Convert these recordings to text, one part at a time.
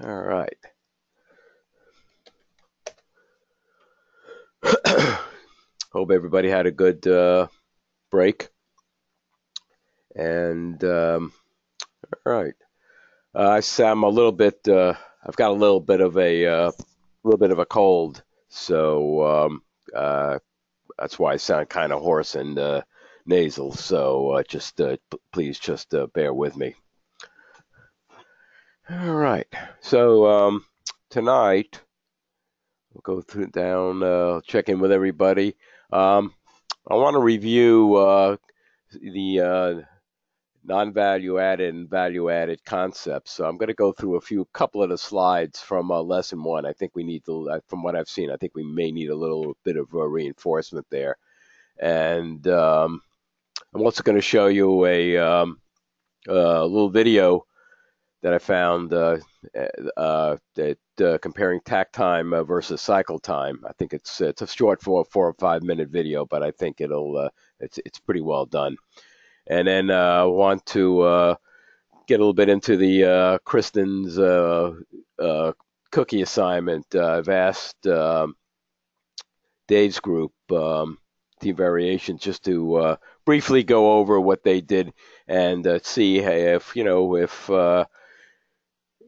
All right. Hope everybody had a good break. And all right, I'm a little bit. I've got a little bit of a cold, so that's why I sound kind of hoarse and nasal. So just please just bear with me. All right. So tonight we'll go through down, check in with everybody. Um, I want to review the non-value added and value added concepts. So I'm going to go through a couple of the slides from lesson one. I think we need to, from what I've seen, I think we may need a little bit of reinforcement there. And I'm also going to show you a little video that I found that comparing tack time versus cycle time. I think it's a short 4 or 5 minute video, but I think it's pretty well done. And then I want to get a little bit into the Kristen's cookie assignment. I've asked Dave's group, Team Variations, just to briefly go over what they did and see if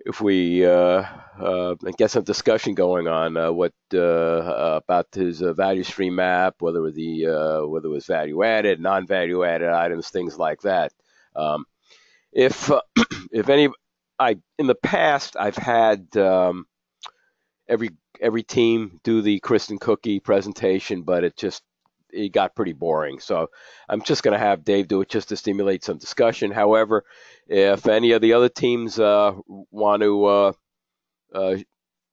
if we get some discussion going on what about his value stream map, whether it was value added, non-value added items, things like that. If if any, I in the past I've had every every team do the Kristen Cookie presentation, but it got pretty boring. So I'm just going to have Dave do it just to stimulate some discussion. However, if any of the other teams want to uh,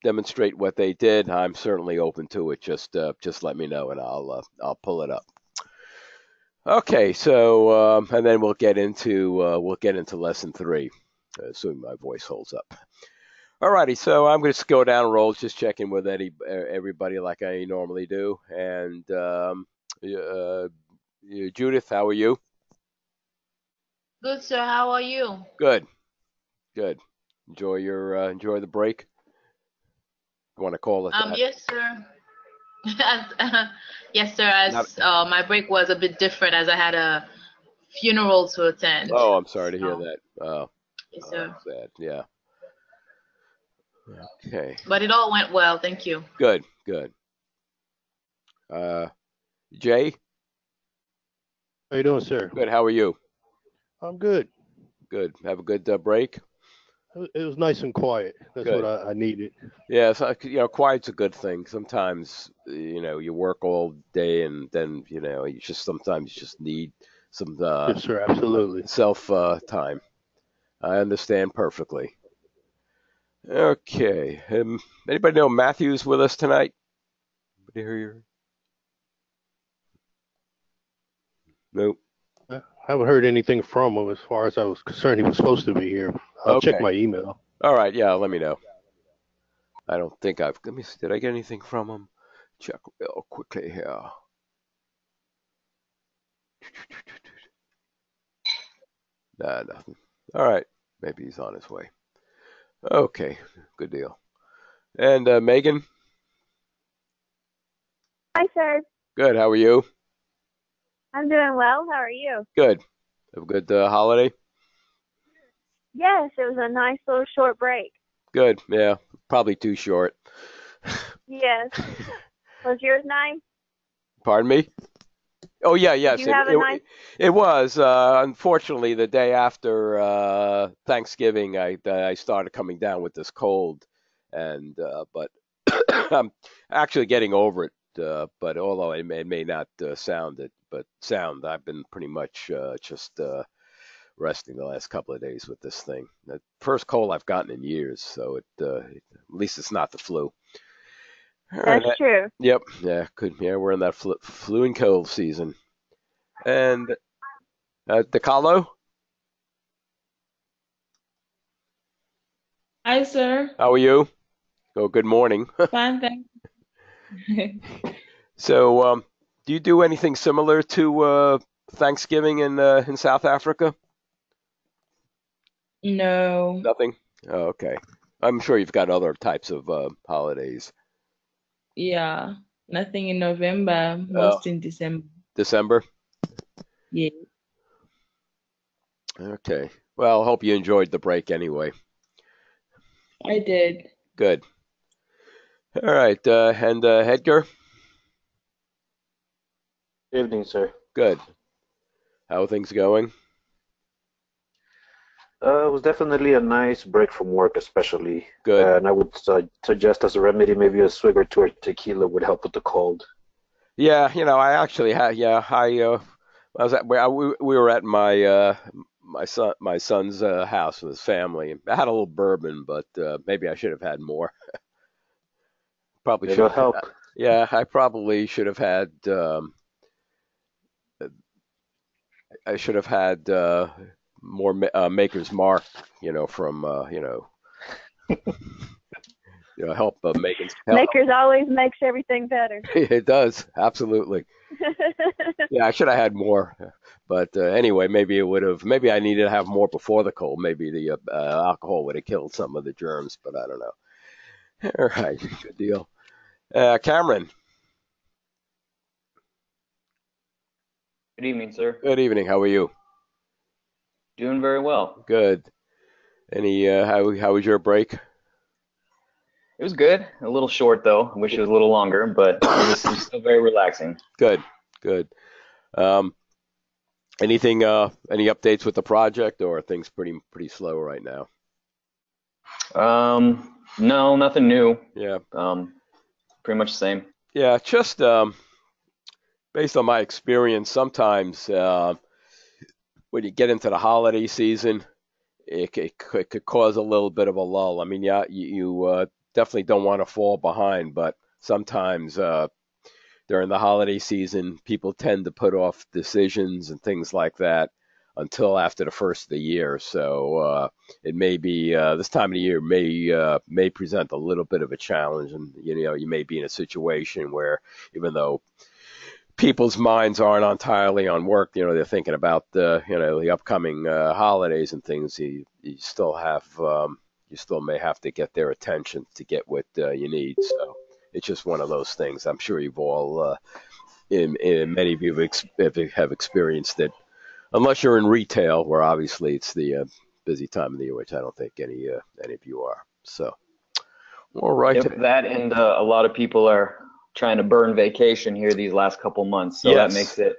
demonstrate what they did, I'm certainly open to it. Just let me know and I'll pull it up. Okay, so and then we'll get into lesson three, assuming my voice holds up. Alrighty, so I'm going to go down rolls, just checking with everybody like I normally do. And uh, Judith, how are you? Good, sir. How are you? Good, good. Enjoy the break. You want to call it that? Yes, sir. Yes, sir. Not. As my break was a bit different as I had a funeral to attend. Oh, I'm sorry to hear So, that. yes, sir. Sad. Yeah. Okay. But it all went well. Thank you. Good. Good. Uh, Jay. How you doing, sir? Good. How are you? I'm good. Good. Have a good break. It was nice and quiet. That's what Good. I needed. Yeah, so, quiet's a good thing. Sometimes, you work all day and then, sometimes you just need some Yes, sir. Absolutely. self time. I understand perfectly. Okay. Anybody know Matthew's with us tonight? Anybody hear you? Nope. I haven't heard anything from him as far as I was concerned. He was supposed to be here. I'll check Okay. my email. All right. Yeah, let me know. I don't think let me see. Did I get anything from him? Check real quickly here. Nah, nothing. All right. Maybe he's on his way. Okay. Good deal. And Megan, Hi, sir. good. How are you? I'm doing well. How are you? Good. Have a good holiday. Yes, it was a nice little short break. Good. Yeah. Probably too short. Yes. Was yours nice? Pardon me. Oh yeah. Did Yes. you have a nice? It was. Unfortunately, the day after Thanksgiving, I started coming down with this cold, and but I'm actually getting over it. But although it may not sound it, but sound, I've been pretty much just resting the last couple of days with this thing. The first cold I've gotten in years, so at least it's not the flu. All right. That's true. Yep. Yeah. Good. Yeah. We're in that flu and cold season. And DeCarlo, Hi, sir. how are you? Oh, good morning. Fine, thank you. So, do you do anything similar to Thanksgiving in South Africa? No. Nothing. Oh, okay. I'm sure you've got other types of holidays. Yeah. Nothing in November, Oh, most in December. December. Yeah. Okay. Well, hope you enjoyed the break anyway. I did. Good. All right. And Edgar. Evening, sir. Good. How are things going? It was definitely a nice break from work, especially. Good. And I would suggest as a remedy, maybe a swig or two of tequila would help with the cold. Yeah. I actually had. Yeah. I was at. We were at my son's house with his family. I had a little bourbon, but maybe I should have had more. Probably should It'll have. help. Yeah, I probably should have had. I should have had more Maker's Mark. From help making help. Makers always makes everything better. It does absolutely. Yeah, I should have had more, but anyway, maybe it would have. Maybe I needed to have more before the cold. Maybe the alcohol would have killed some of the germs, but I don't know. All right, good deal. Cameron, Good evening, sir. good evening. How are you? Doing very well. Good. Any how was your break? It was good. A little short though. I wish it was a little longer, but it was still very relaxing. Good, good. Um, any updates with the project, or are things pretty slow right now? No, nothing new. Yeah, Pretty much the same. yeah. Just based on my experience, sometimes when you get into the holiday season, it could cause a little bit of a lull. I mean, yeah, you definitely don't want to fall behind, but sometimes during the holiday season, people tend to put off decisions and things like that until after the first of the year. So it may be this time of the year may present a little bit of a challenge, and you may be in a situation where even though people's minds aren't entirely on work, they're thinking about the upcoming holidays and things. You still have you still may have to get their attention to get what you need. So it's just one of those things. I'm sure you've all, many of you have experienced it, unless you're in retail, where obviously it's the busy time of the year, which I don't think any of you are. So, all right. Yep, that and a lot of people are trying to burn vacation here these last couple months, so that Yes. makes it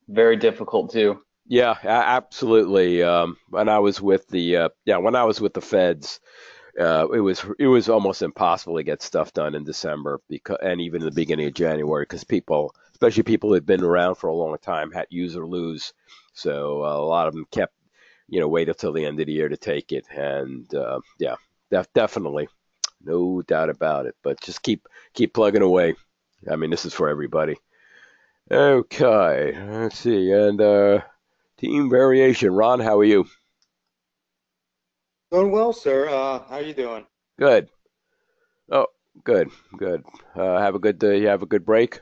very difficult too. Yeah, absolutely. When I was with the feds, it was almost impossible to get stuff done in December and even the beginning of January, because people, especially people who'd been around for a long time, had use or lose. So a lot of them kept waited till the end of the year to take it, and yeah, definitely, no doubt about it. But just keep plugging away. I mean, this is for everybody. Okay, let's see, and team variation. Ron, how are you? Doing well, sir. How you doing? Good. Oh, good, good. Have a good day. You have a good break.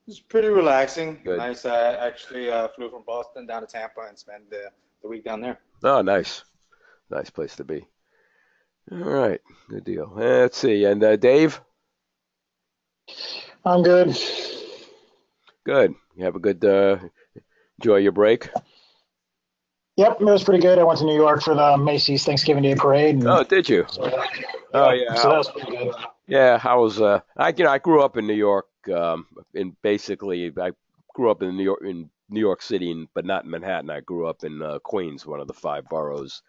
It's pretty relaxing. Good. Nice. I actually flew from Boston down to Tampa and spent the week down there. Oh, nice, nice place to be. All right, good deal. Let's see, and Dave. I'm good. Good. You have a good. Enjoy your break. Yep, it was pretty good. I went to New York for the Macy's Thanksgiving Day Parade. And Oh, did you? so, Oh, yeah. so that was pretty good. Yeah, I was. I grew up in New York. I grew up in New York City, but not in Manhattan. I grew up in Queens, one of the five boroughs,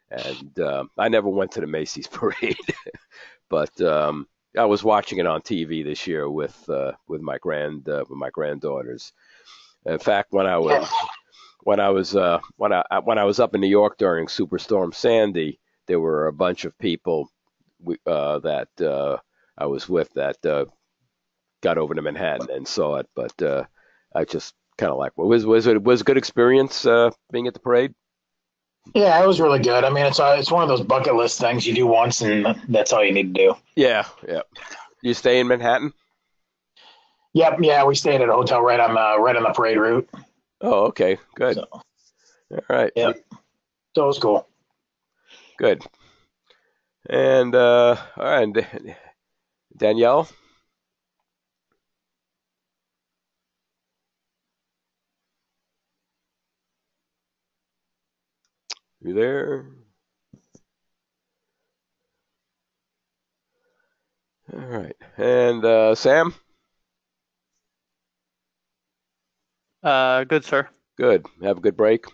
and I never went to the Macy's parade, but I was watching it on TV this year with my granddaughters. In fact, when I was up in New York during Superstorm Sandy, there were a bunch of people that I was with that got over to Manhattan and saw it. But I just kind of like, was it a good experience being at the parade? Yeah, it was really good. I mean, it's one of those bucket list things you do once, and that's all you need to do. Yeah, yeah. You stay in Manhattan? Yep, yeah, we stayed at a hotel right on the parade route. Oh, okay, good. So, All right, yep. So it was cool. good. And all right, Danielle, you there? All right, and Sam, Good, sir. good. Have a good break.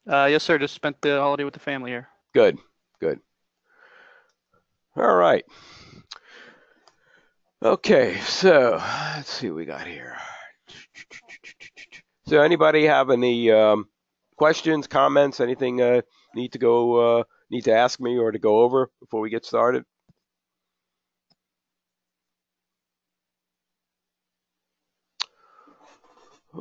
Yes, sir. Just spent the holiday with the family here. Good, good. All right. Okay, so let's see what we got here. So, anybody have any questions, comments, anything need to ask me or to go over before we get started?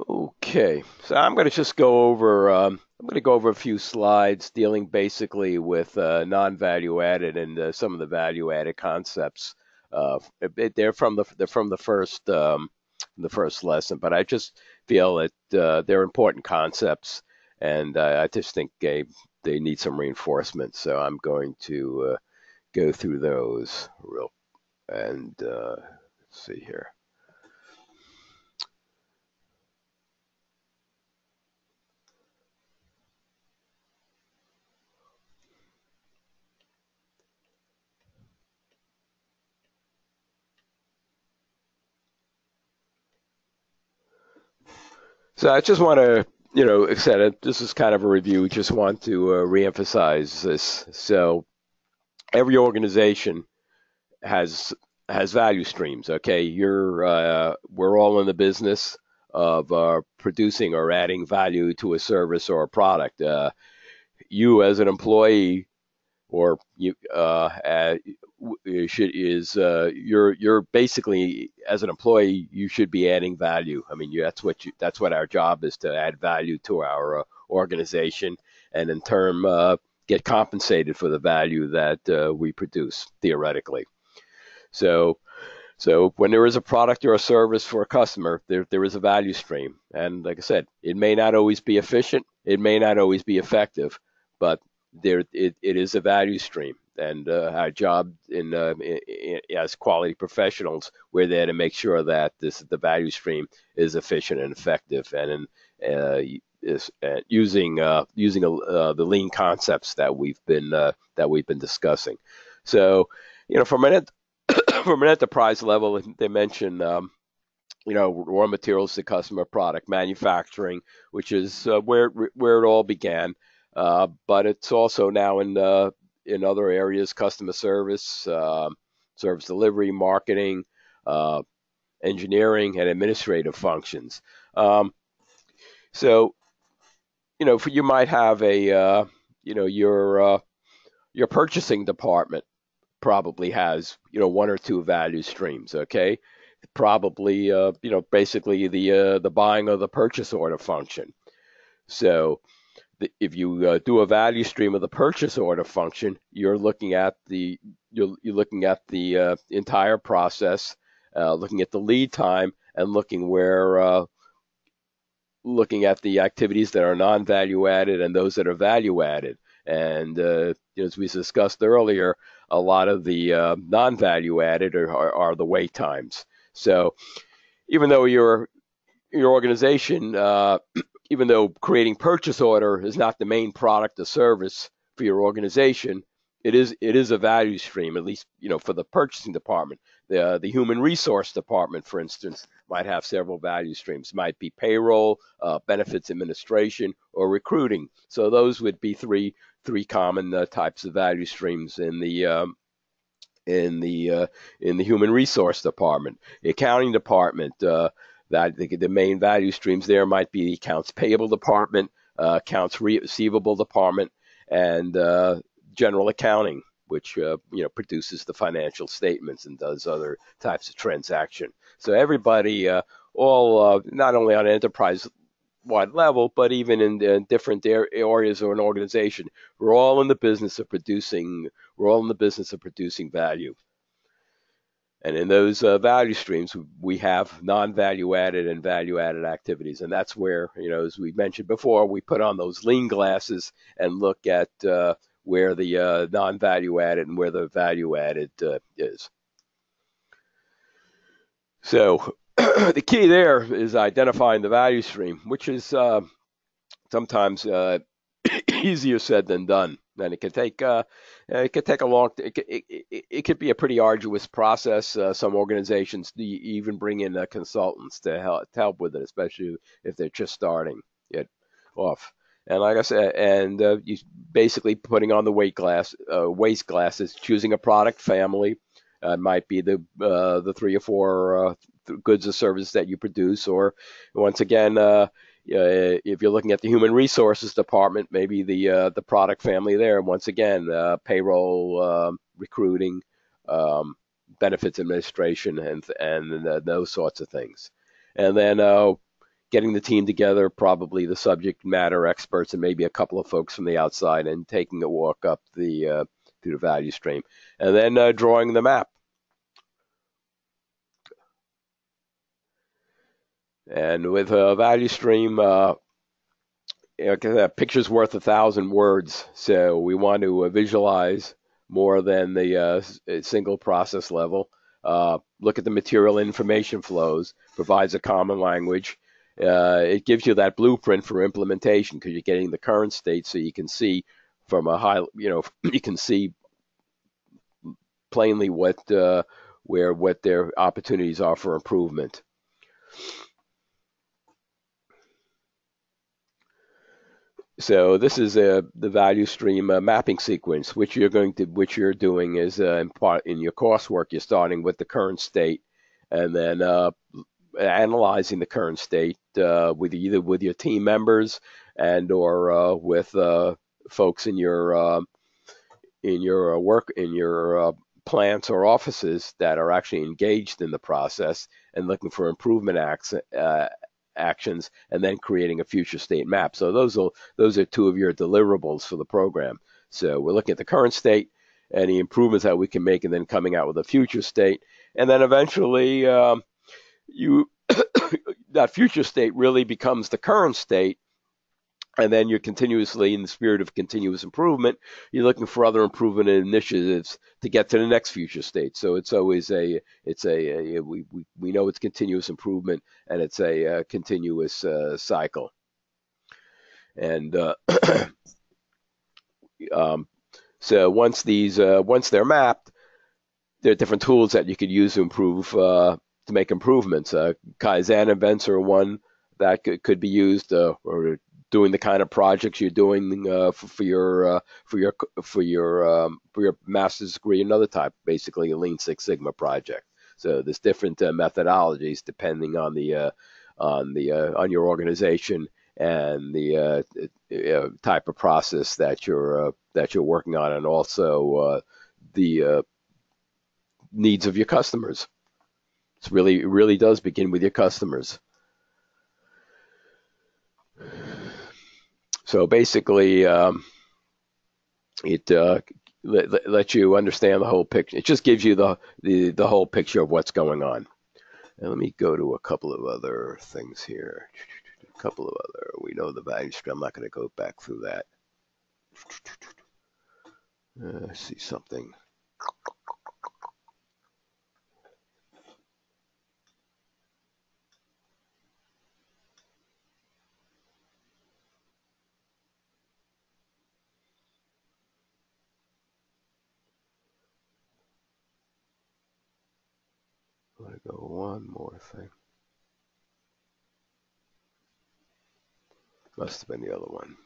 Okay, so I'm going to just go over. I'm going to go over a few slides dealing basically with non-value added and some of the value added concepts. They're from the first lesson, but I just feel that they're important concepts, and I just think they need some reinforcement. So I'm going to go through those let's see here. So I just want to, this is kind of a review. Just want to reemphasize this. So every organization has value streams. Okay, we're all in the business of producing or adding value to a service or a product. You as an employee or you're basically, as an employee, you should be adding value. I mean, that's what our job is, to add value to our organization, and in turn get compensated for the value that we produce theoretically. So when there is a product or a service for a customer, there is a value stream. And like I said, it may not always be efficient, it may not always be effective, but it is a value stream. And our job as quality professionals, we're there to make sure that the value stream is efficient and effective, and using the lean concepts that we've been discussing. So, from an enterprise level, they mention raw materials to customer product manufacturing, which is where it all began. But it's also now in other areas: customer service, service delivery, marketing, engineering, and administrative functions. So you might have your purchasing department probably has one or two value streams. Okay, probably basically the buying of the purchase order function. So if you do a value stream of the purchase order function, you're looking at the entire process, looking at the lead time, and looking at the activities that are non-value added and those that are value added. And as we discussed earlier, a lot of the non-value added are the wait times. So even though your organization, even though creating purchase order is not the main product or service for your organization, it is a value stream, at least for the purchasing department. The human resource department, for instance, might have several value streams. It might be payroll, benefits administration, or recruiting. So those would be three common types of value streams in the human resource department. The accounting department, that the main value streams there might be the accounts payable department, accounts receivable department, and general accounting, which produces the financial statements and does other types of transaction. So everybody, all not only on an enterprise-wide level, but even in different areas of an organization, we're all in the business of producing. We're all in the business of producing value. And in those value streams, we have non-value added and value added activities. And that's where, as we mentioned before, we put on those lean glasses and look at where the non-value added and where the value added is. So the key there is identifying the value stream, which is sometimes easier said than done. And it could take a long. It could be a pretty arduous process. Some organizations even bring in consultants to help with it, especially if they're just starting it off. And like I said, and you basically putting on the waist glasses, choosing a product family. It might be the 3 or 4 goods or services that you produce, or once again, if you're looking at the human resources department, maybe the product family there. Once again, payroll, recruiting, benefits administration, and those sorts of things. And then getting the team together, probably the subject matter experts and maybe a couple of folks from the outside, and taking a walk up through the value stream, and then drawing the map. And with a value stream, a picture's worth 1,000 words. So we want to visualize more than the single process level. Look at the material information flows, provides a common language. It gives you that blueprint for implementation because you're getting the current state, so you can see from a high, you can see plainly what their opportunities are for improvement. So this is the value stream mapping sequence, which you're doing is in your coursework. You're starting with the current state, and then analyzing the current state with either with your team members and or with folks in your plants or offices that are actually engaged in the process and looking for improvement actions, and then creating a future state map. So those are 2 of your deliverables for the program. So we're looking at the current state, any improvements that we can make, and then coming out with a future state. And then eventually that future state really becomes the current state. And then you're continuously, in the spirit of continuous improvement, you're looking for other improvement initiatives to get to the next future state. So it's always we know it's continuous improvement, and it's a continuous cycle. And so once they're mapped, there are different tools that you could use to improve to make improvements. Kaizen events are one that could be used, or doing the kind of projects you're doing for your master's degree, another type, basically a Lean Six Sigma project. So there's different methodologies depending on your organization and the type of process that you're working on, and also the needs of your customers. It really does begin with your customers. So basically, it lets you understand the whole picture. It just gives you the whole picture of what's going on. And let me go to a couple of other things here. We know the value stream. I'm not going to go back through that. Let's see something. Let me go one more thing. Must have been the other one.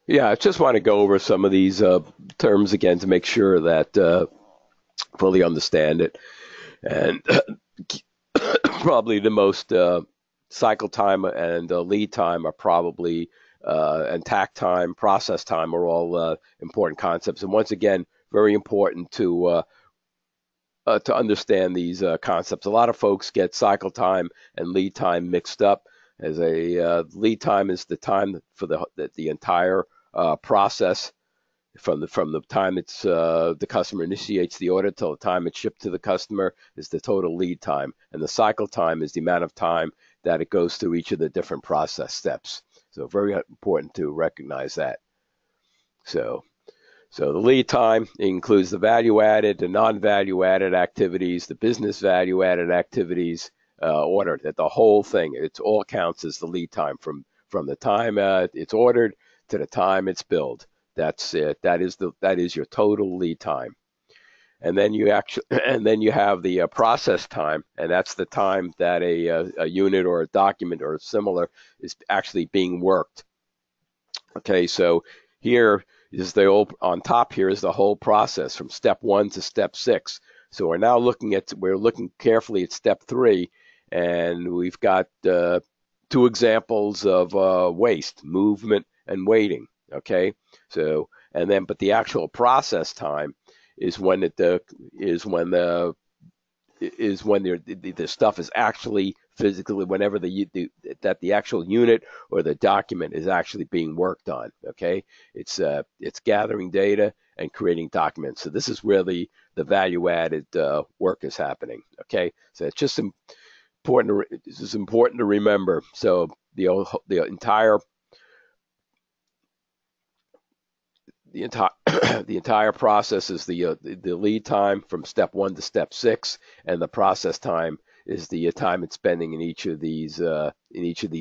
Yeah, I just want to go over some of these terms again to make sure that fully understand it. And probably the most cycle time and lead time are probably, and tact time, process time are all important concepts. And once again, very important to understand these concepts. A lot of folks get cycle time and lead time mixed up. As a lead time is the time for the entire process from the time it's the customer initiates the order till the time it's shipped to the customer is the total lead time, and the cycle time is the amount of time that it goes through each of the different process steps. So very important to recognize that. So the lead time includes the value-added, the non-value added activities, the business value-added activities, ordered. That the whole thing, it all counts as the lead time from the time it's ordered to the time it's billed. That's it. That is your total lead time. And then you have the process time, and that's the time that a unit or a document or similar is actually being worked. Okay, so here is on top here is the whole process from step 1 to step 6. So we're looking carefully at step 3, and we've got 2 examples of waste, movement, and waiting. Okay, so but the actual process time is when the stuff is actually physically, whenever that the actual unit or the document is actually being worked on. Okay, it's gathering data and creating documents. So this is where the value added work is happening. Okay, so it's just important. This is important to remember. So the entire process is the lead time from step 1 to step 6, and the process time is the time it's spending in each of these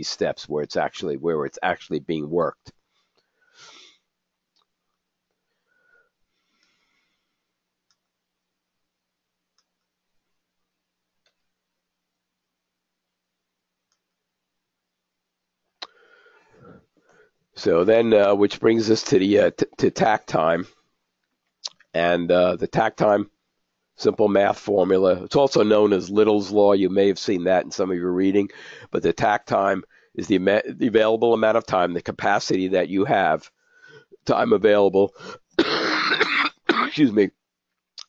steps where it's actually being worked. So then, which brings us to the to tact time, and the tact time, simple math formula. It's also known as Little's Law. You may have seen that in some of your reading, but the tact time is the available amount of time, the capacity that you have, time available, excuse me,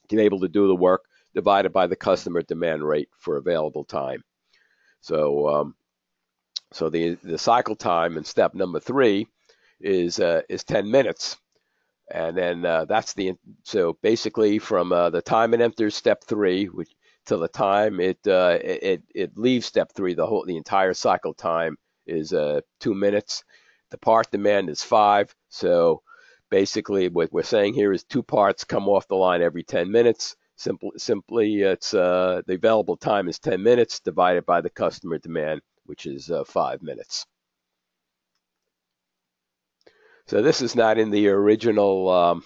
to be able to do the work divided by the customer demand rate for available time. So the cycle time in step number 3 is 10 minutes, and then so basically from the time it enters step 3 till the time it leaves step 3, the entire cycle time is 2 minutes. The part demand is 5. So basically what we're saying here is 2 parts come off the line every 10 minutes. Simply it's the available time is 10 minutes divided by the customer demand, which is 5 minutes. So this is not in the original,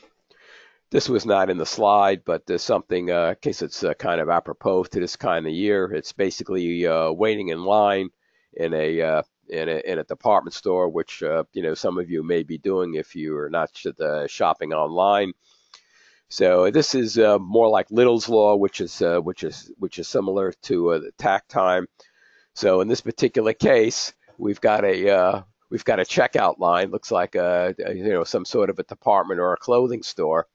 this was not in the slide, but there's something, in case it's kind of apropos to this kind of year. It's basically waiting in line in a department store, which some of you may be doing if you are not shopping online. So this is more like Little's Law, which is similar to the tact time. So in this particular case, we've got a checkout line. Looks like some sort of a department or a clothing store,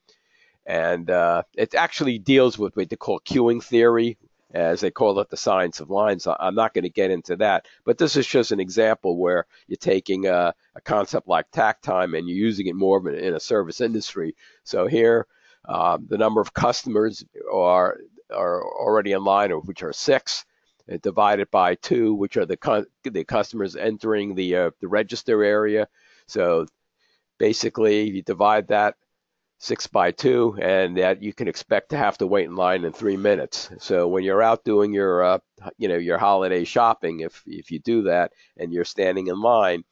and it actually deals with what they call queuing theory, as they call it, the science of lines. I'm not going to get into that, but this is just an example where you're taking a concept like tact time and you're using it more in a service industry. So here, the number of customers are already in line, which are 6. Divided by 2, which are the customers entering the register area. So basically, you divide that 6 by 2, and that you can expect to have to wait in line in 3 minutes. So when you're out doing your your holiday shopping, if you do that and you're standing in line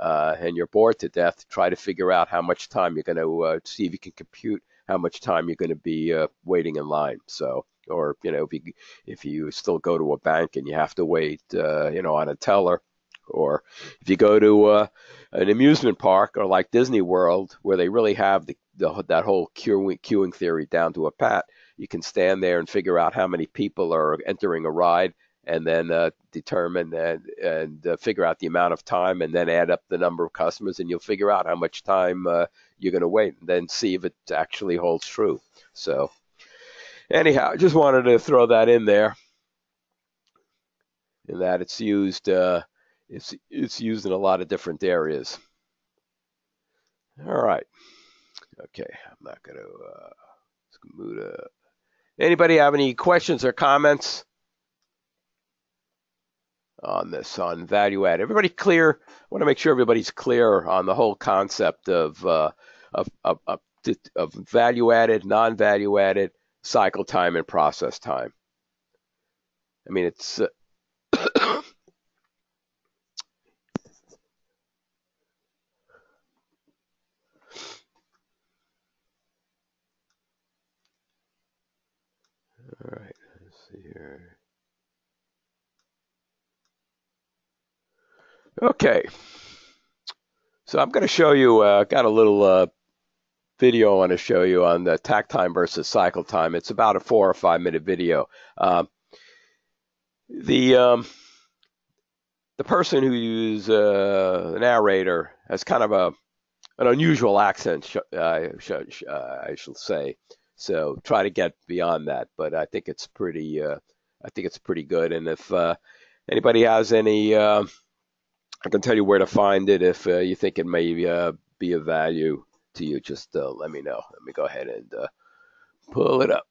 and you're bored to death, try to figure out how much time you're going to see if you can compute how much time you're going to be waiting in line. So. Or if you still go to a bank and you have to wait on a teller, or if you go to an amusement park or like Disney World, where they really have that whole queuing theory down to a pat, you can stand there and figure out how many people are entering a ride and then determine and figure out the amount of time, and then add up the number of customers, and you'll figure out how much time you're going to wait, and then see if it actually holds true. So anyhow, I just wanted to throw that in there, in that it's used it's used in a lot of different areas. All right. Okay, I'm not going to move to. Anybody have any questions or comments on this, on value add? Everybody clear? I want to make sure everybody's clear on the whole concept of value added, non-value added, cycle time, and process time. I mean, it's all right, let's see here. Okay, so I'm going to show you, got a little video I want to show you on the takt time versus cycle time. It's about a 4 or 5 minute video. The person who's the narrator has kind of an unusual accent, I shall say. So try to get beyond that, but I think it's pretty good. And if anybody has any, I can tell you where to find it. If you think it may be of value to you, just let me know. Let me go ahead and pull it up.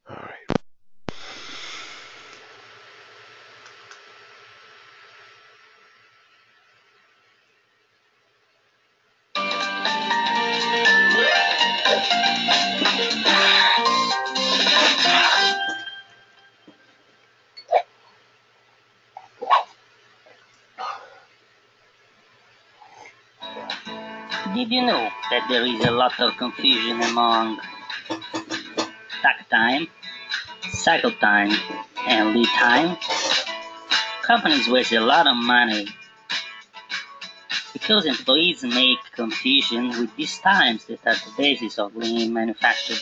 All right. Did you know that there is a lot of confusion among takt time, cycle time, and lead time? Companies waste a lot of money because employees make confusion with these times that are the basis of lean manufacturing.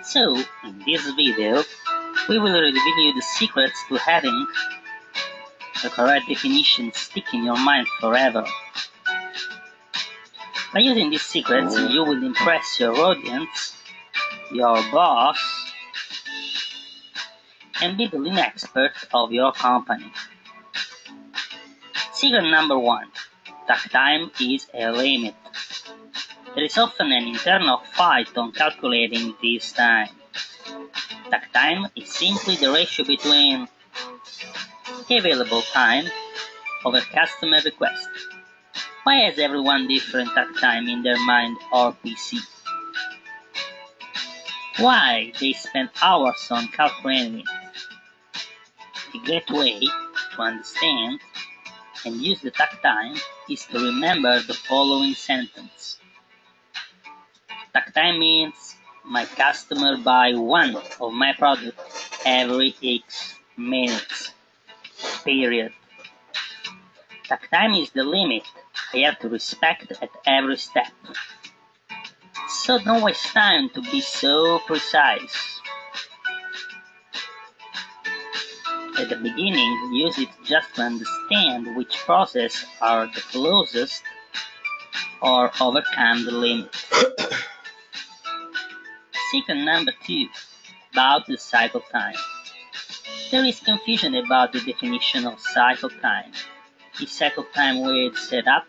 So, in this video, we will reveal you the secrets to having the correct definition stick in your mind forever. By using these secrets, you will impress your audience, your boss, and be the lean expert of your company. Secret number 1. Takt time is a limit. There is often an internal fight on calculating this time. Takt time is simply the ratio between available time over customer request. Why has everyone different takt time in their mind or PC? Why they spend hours on calculating it? A great way to understand and use the takt time is to remember the following sentence. Takt time means my customer buy one of my product every X minutes. Period. Takt time is the limit I have to respect at every step. So don't waste time to be so precise. At the beginning, use it just to understand which process are the closest or overcome the limit. Secret number 2, about the cycle time. There is confusion about the definition of cycle time. Is cycle time with setup?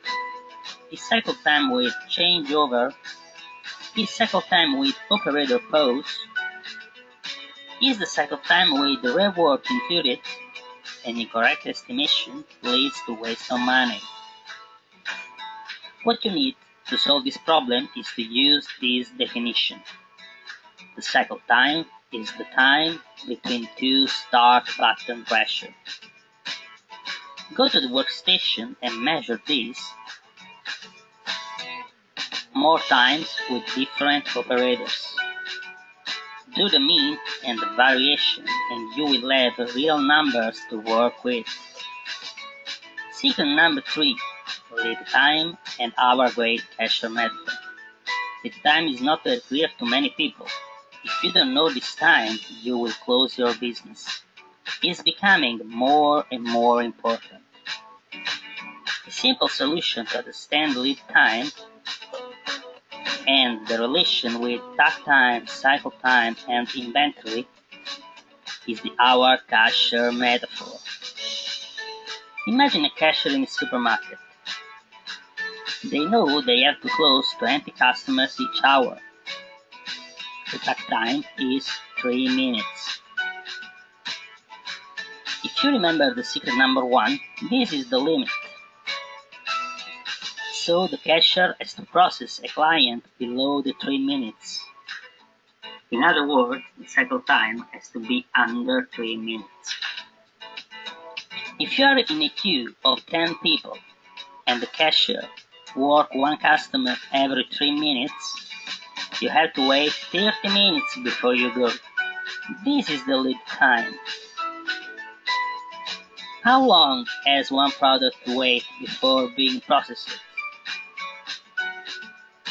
Is cycle time with changeover? Is cycle time with operator pause? Is the cycle time with the rework included? An incorrect estimation leads to waste of money. What you need to solve this problem is to use this definition. The cycle time is the time between two start button pressure. Go to the workstation and measure this more times with different operators. Do the mean and the variation, and you will have real numbers to work with. Secret number 3, lead time and our great cashier method. Lead time is not very clear to many people. If you don't know this time, you will close your business. It's becoming more and more important. A simple solution to understand lead time and the relation with takt time, cycle time, and inventory is the hour cashier metaphor. Imagine a cashier in a supermarket. They know they have to close 20 customers each hour. The takt time is 3 minutes. If you remember the secret number 1, this is the limit. So the cashier has to process a client below the 3 minutes. In other words, the cycle time has to be under 3 minutes. If you are in a queue of 10 people and the cashier works one customer every 3 minutes, you have to wait 30 minutes before you go. This is the lead time. How long has one product to wait before being processed?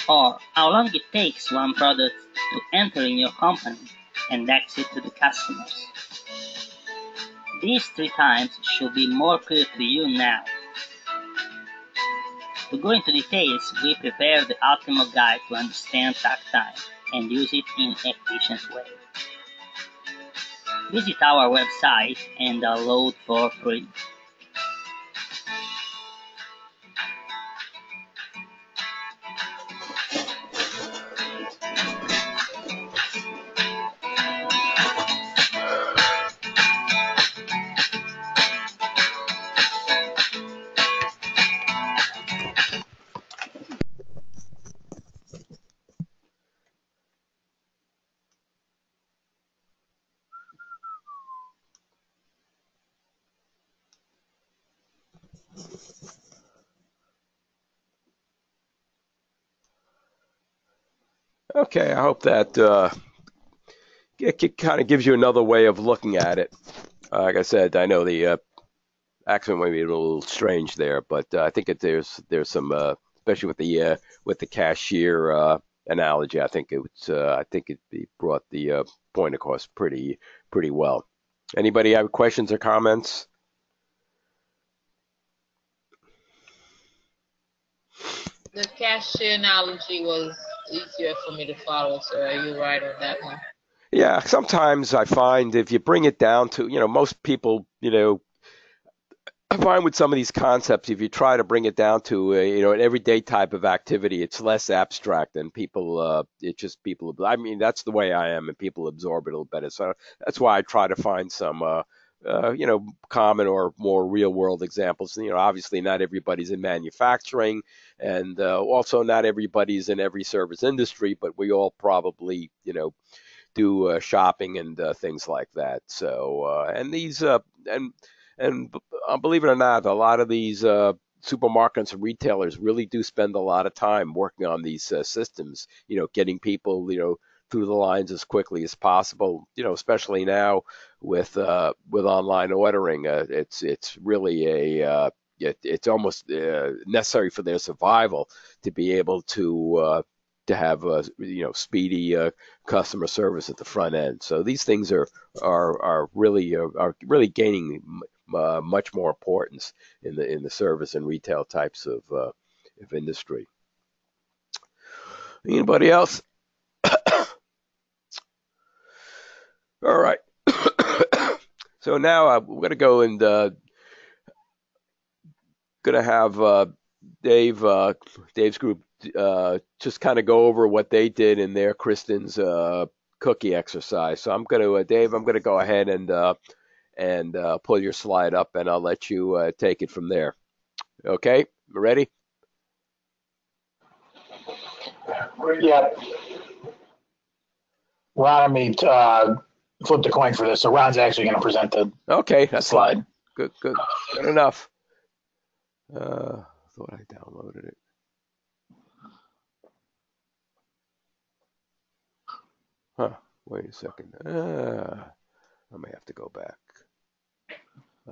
Or how long it takes one product to enter in your company and exit to the customers? These 3 times should be more clear to you now. To go into details, we prepare the ultimate guide to understand takt time and use it in an efficient way. Visit our website and download for free. Okay, I hope that it kind of gives you another way of looking at it. Like I said, I know the accent might be a little strange there, but I think there's some, especially with the cashier analogy. I think it brought the point across pretty well. Anybody have questions or comments? The cashier analogy was easier for me to follow, so are you right on that one? Yeah, sometimes I find if you bring it down to, most people, I find with some of these concepts, if you try to bring it down to an everyday type of activity, it's less abstract and people. I mean, that's the way I am, and people absorb it a little better. So that's why I try to find some, common or more real world examples. Obviously not everybody's in manufacturing, and also not everybody's in every service industry, but we all probably, do shopping and things like that. So and these and believe it or not, a lot of these supermarkets and retailers really do spend a lot of time working on these systems, getting people, through the lines as quickly as possible, especially now with online ordering. It's really it's almost necessary for their survival to be able to have speedy customer service at the front end. So these things are really gaining much more importance in the service and retail types of industry. Anybody else? All right. So now we're going to go and going to have Dave's group just kind of go over what they did in their Kristen's cookie exercise. So I'm going to Dave, I'm going to go ahead and pull your slide up, and I'll let you take it from there. Okay, ready? Yeah. Ron, I mean, flip the coin for this. So Ron's actually going to present the that's slide. Fine. Good enough. Thought I downloaded it. Wait a second. I may have to go back.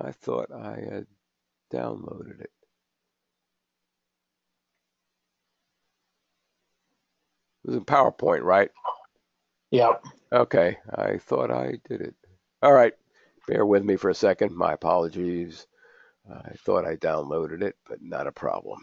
I thought I had downloaded it. It was in PowerPoint, right? Yep. Okay, I thought I did it. All right, bear with me for a second. My apologies. I thought I downloaded it, but not a problem.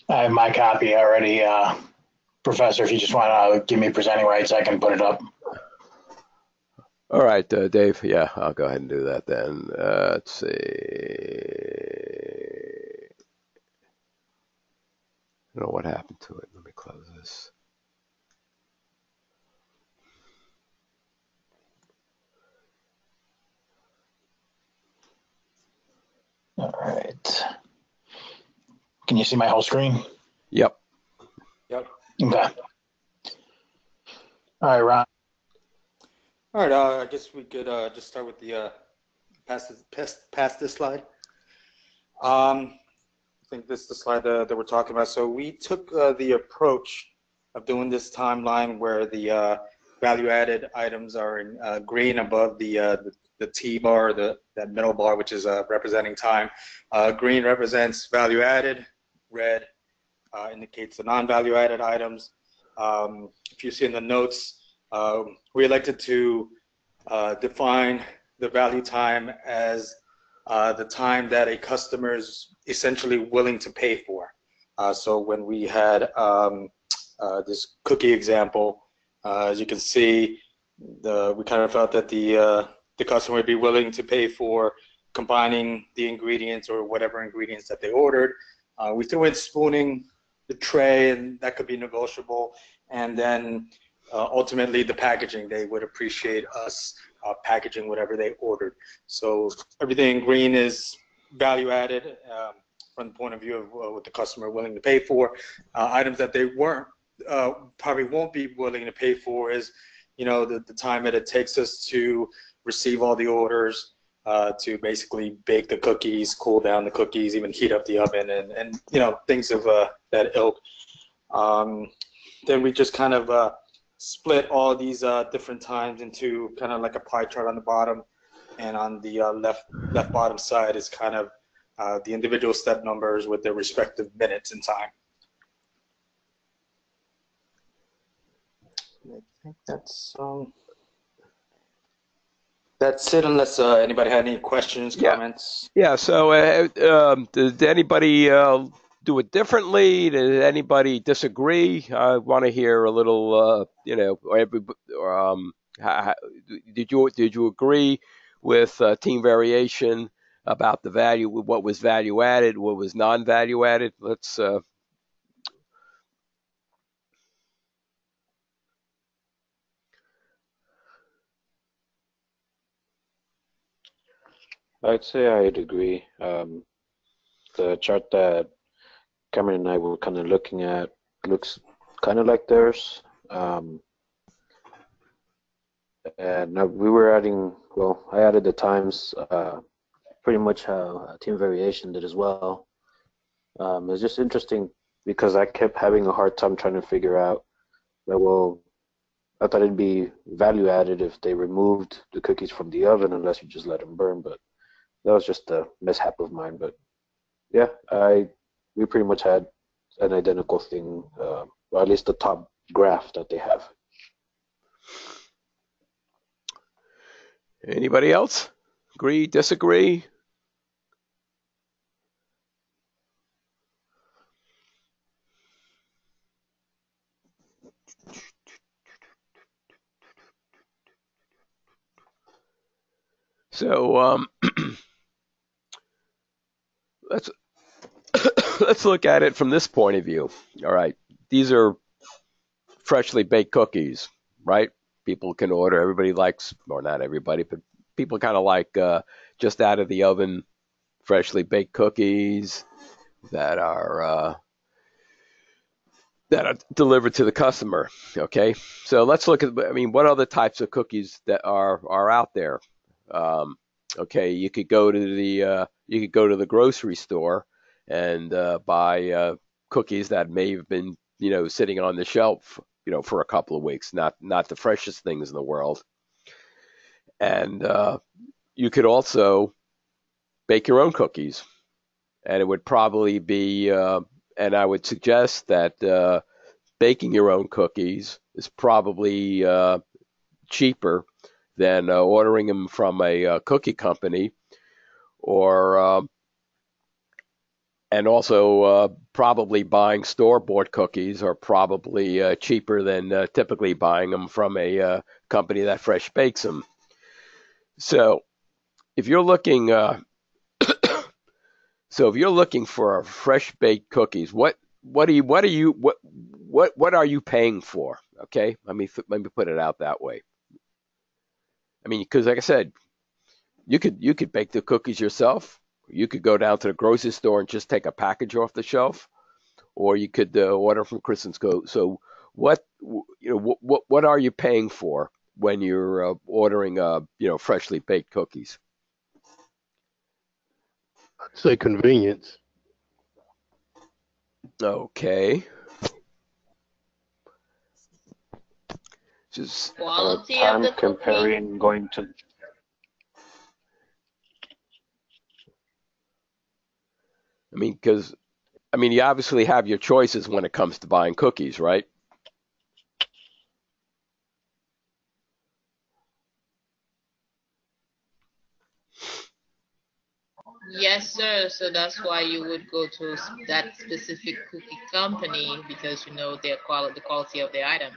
I have my copy already, Professor. If you just want to give me presenting rights, I can put it up. All right, Dave. Yeah, I'll go ahead and do that then. Let's see. I don't know what happened to it. Let me close this. All right. Can you see my whole screen? Yep. Yep. Okay. All right, Ron. All right. I guess we could just start with the past this slide. I think this is the slide that we're talking about. So we took the approach of doing this timeline where the value-added items are in green above the T bar, that middle bar, which is representing time. Green represents value-added. Red indicates the non-value-added items. If you see in the notes, we elected to define the value time as the time that a customer is essentially willing to pay for. So when we had this cookie example, as you can see, we kind of felt that the customer would be willing to pay for combining the ingredients or whatever ingredients that they ordered. We threw in spooning the tray, and that could be negotiable. And then ultimately the packaging, they would appreciate us packaging whatever they ordered. So everything in green is value added from the point of view of what the customer willing to pay for. Items that they probably won't be willing to pay for is, the time that it takes us to receive all the orders, to basically bake the cookies, cool down the cookies, even heat up the oven, and things of that ilk. Then we just kind of split all these different times into kind of like a pie chart on the bottom, and on the left bottom side is kind of the individual step numbers with their respective minutes in time. I think that's it, unless anybody had any questions, comments. Yeah. So, did anybody do it differently? Did anybody disagree? I want to hear a little. Did you agree with team variation about the value? What was value added? What was non-value added? Let's. I'd say I'd agree. The chart that Cameron and I were kind of looking at looks kind of like theirs. And we were adding, I added the times pretty much how Team Variation did as well. It's just interesting because I kept having a hard time trying to figure out that, I thought it'd be value added if they removed the cookies from the oven unless you just let them burn, but that was just a mishap of mine. But yeah, we pretty much had an identical thing, or at least the top graph that they have. Anybody else? Agree, disagree? So let's let's look at it from this point of view. All right, these are freshly baked cookies, right? People can order. Everybody likes, or not everybody, but people kind of like just out of the oven, freshly baked cookies that are delivered to the customer. Okay, so let's look at. I mean, what other types of cookies that are out there? Okay, you could go to the grocery store and buy cookies that may have been sitting on the shelf for a couple of weeks, not the freshest things in the world. And you could also bake your own cookies, and it would probably be and I would suggest that baking your own cookies is probably cheaper than ordering them from a cookie company, or and also probably buying store-bought cookies are probably cheaper than typically buying them from a company that fresh bakes them. So if you're looking for fresh baked cookies, what are you paying for? Okay, let me put it out that way. I mean, because like I said, you could bake the cookies yourself. You could go down to the grocery store and just take a package off the shelf, or you could order from Kristen's Co. So what are you paying for when you're ordering freshly baked cookies? I'd say convenience. Okay. Just quality time of the cookie. comparing going to. I mean, because you obviously have your choices when it comes to buying cookies, right? Yes, sir. So that's why you would go to that specific cookie company because you know the quality of the item.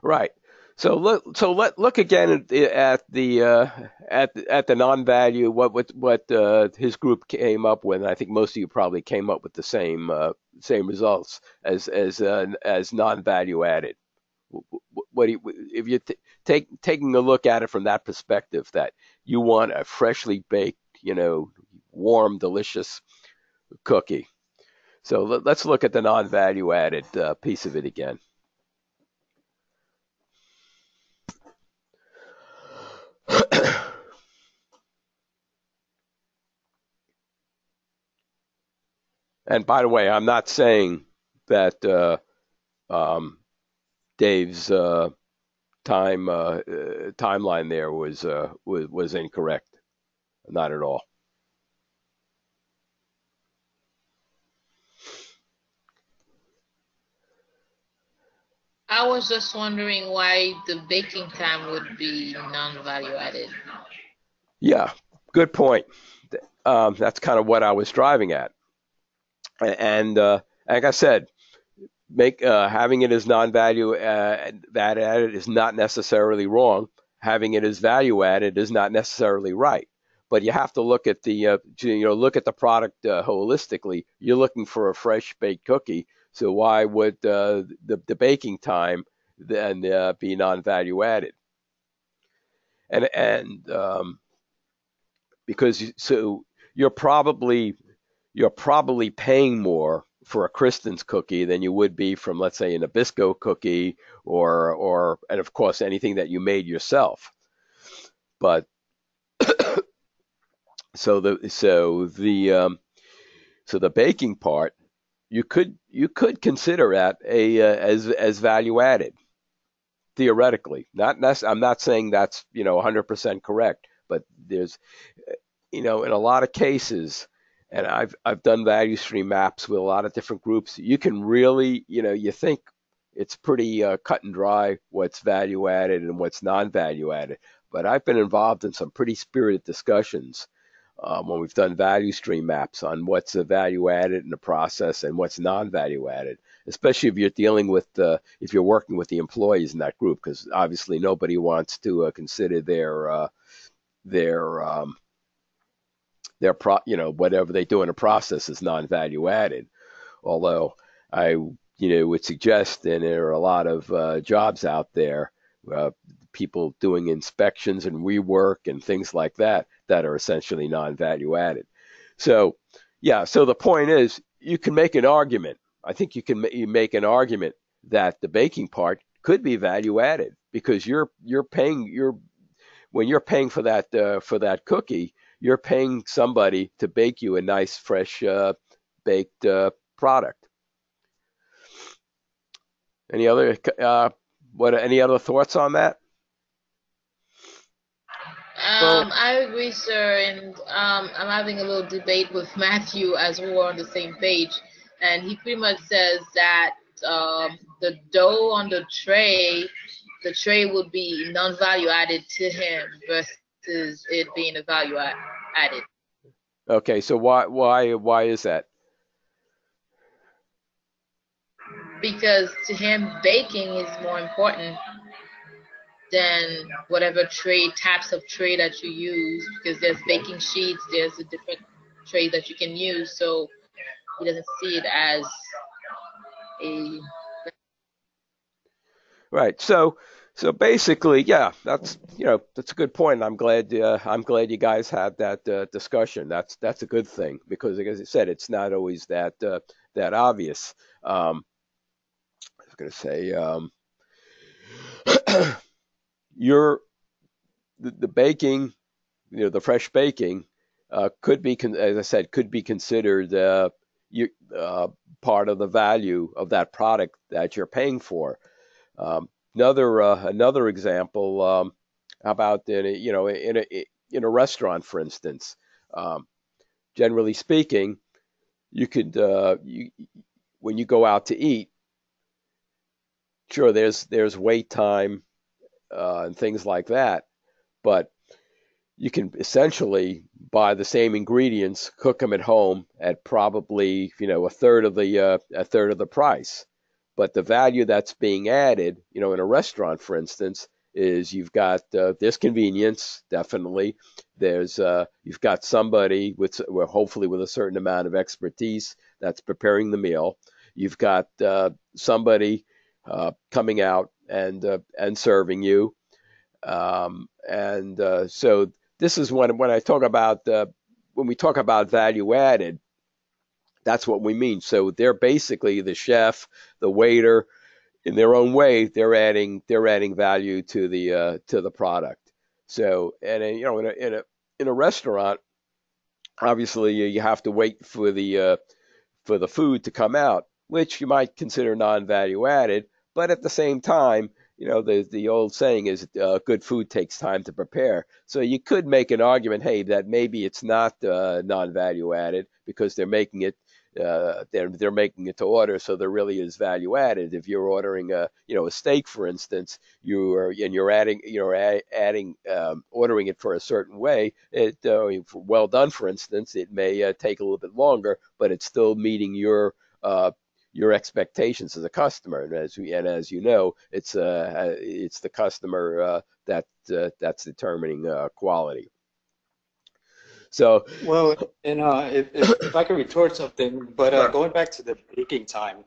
Right. So look again at the non-value what his group came up with. And I think most of you probably came up with the same results as non-value added. If you taking a look at it from that perspective, that you want a freshly baked, warm, delicious cookie. So let's look at the non-value added piece of it again. And by the way, I'm not saying that Dave's timeline there was incorrect. Not at all. I was just wondering why the baking time would be non-value added. Yeah, good point. That's kind of what I was driving at. And like I said, having it as non-value added is not necessarily wrong. Having it as value added is not necessarily right. But you have to look at the product holistically. You're looking for a fresh baked cookie, so why would the baking time then be non-value added? And because you're probably paying more for a Kristen's cookie than you would be from, let's say, a Nabisco cookie or and of course anything that you made yourself. But so the baking part, you could consider that as value added, theoretically. I'm not saying that's 100% correct, but there's in a lot of cases, and I've done value stream maps with a lot of different groups. You can really you think it's pretty cut and dry what's value added and what's non-value added. But I've been involved in some pretty spirited discussions when we've done value stream maps on what's the value added in the process and what's non-value added, especially if you're dealing with if you're working with the employees in that group, because obviously nobody wants to consider whatever they do in a process is non-value added. Although I would suggest, and there are a lot of jobs out there, people doing inspections and rework and things like that are essentially non-value added. So yeah, so the point is, you can make an argument. I think you can make an argument that the baking part could be value added, because when you're paying for that cookie, you're paying somebody to bake you a nice fresh baked product. Any other thoughts on that? I agree, sir, and I'm having a little debate with Matthew as we're on the same page, and he pretty much says that the dough on the tray would be non-value added to him versus it being a value added. Okay, so why is that? Because to him, baking is more important than whatever types of tray that you use, because there's baking sheets, there's a different tray that you can use, so he doesn't see it as a... Right. So basically, yeah, that's a good point. I'm glad you guys had that discussion. That's a good thing, because, as I said, it's not always that obvious. I was going to say, the baking, the fresh baking, could be, as I said, could be considered part of the value of that product that you're paying for. Another example, how about in a restaurant, for instance. Generally speaking, you could when you go out to eat, sure, there's wait time and things like that, but you can essentially buy the same ingredients, cook them at home at probably a third of the price. But the value that's being added, in a restaurant, for instance, is you've got there's convenience, definitely. There's you've got somebody hopefully with a certain amount of expertise that's preparing the meal. You've got somebody coming out and serving you, so this is when I talk about when we talk about value added. That's what we mean. So they're basically the chef, the waiter, in their own way. They're adding value to the product. So, and in a restaurant, obviously you have to wait for the food to come out, which you might consider non-value added. But at the same time, the old saying is good food takes time to prepare. So you could make an argument, hey, that maybe it's not non-value added, because they're making it. They're making it to order, so there really is value added. If you're ordering a steak, for instance, you're adding ordering it for a certain way. Well done, for instance, it may take a little bit longer, but it's still meeting your expectations as a customer. And as you know, it's the customer that's determining quality. So, well, and if I could retort something, but going back to the baking time,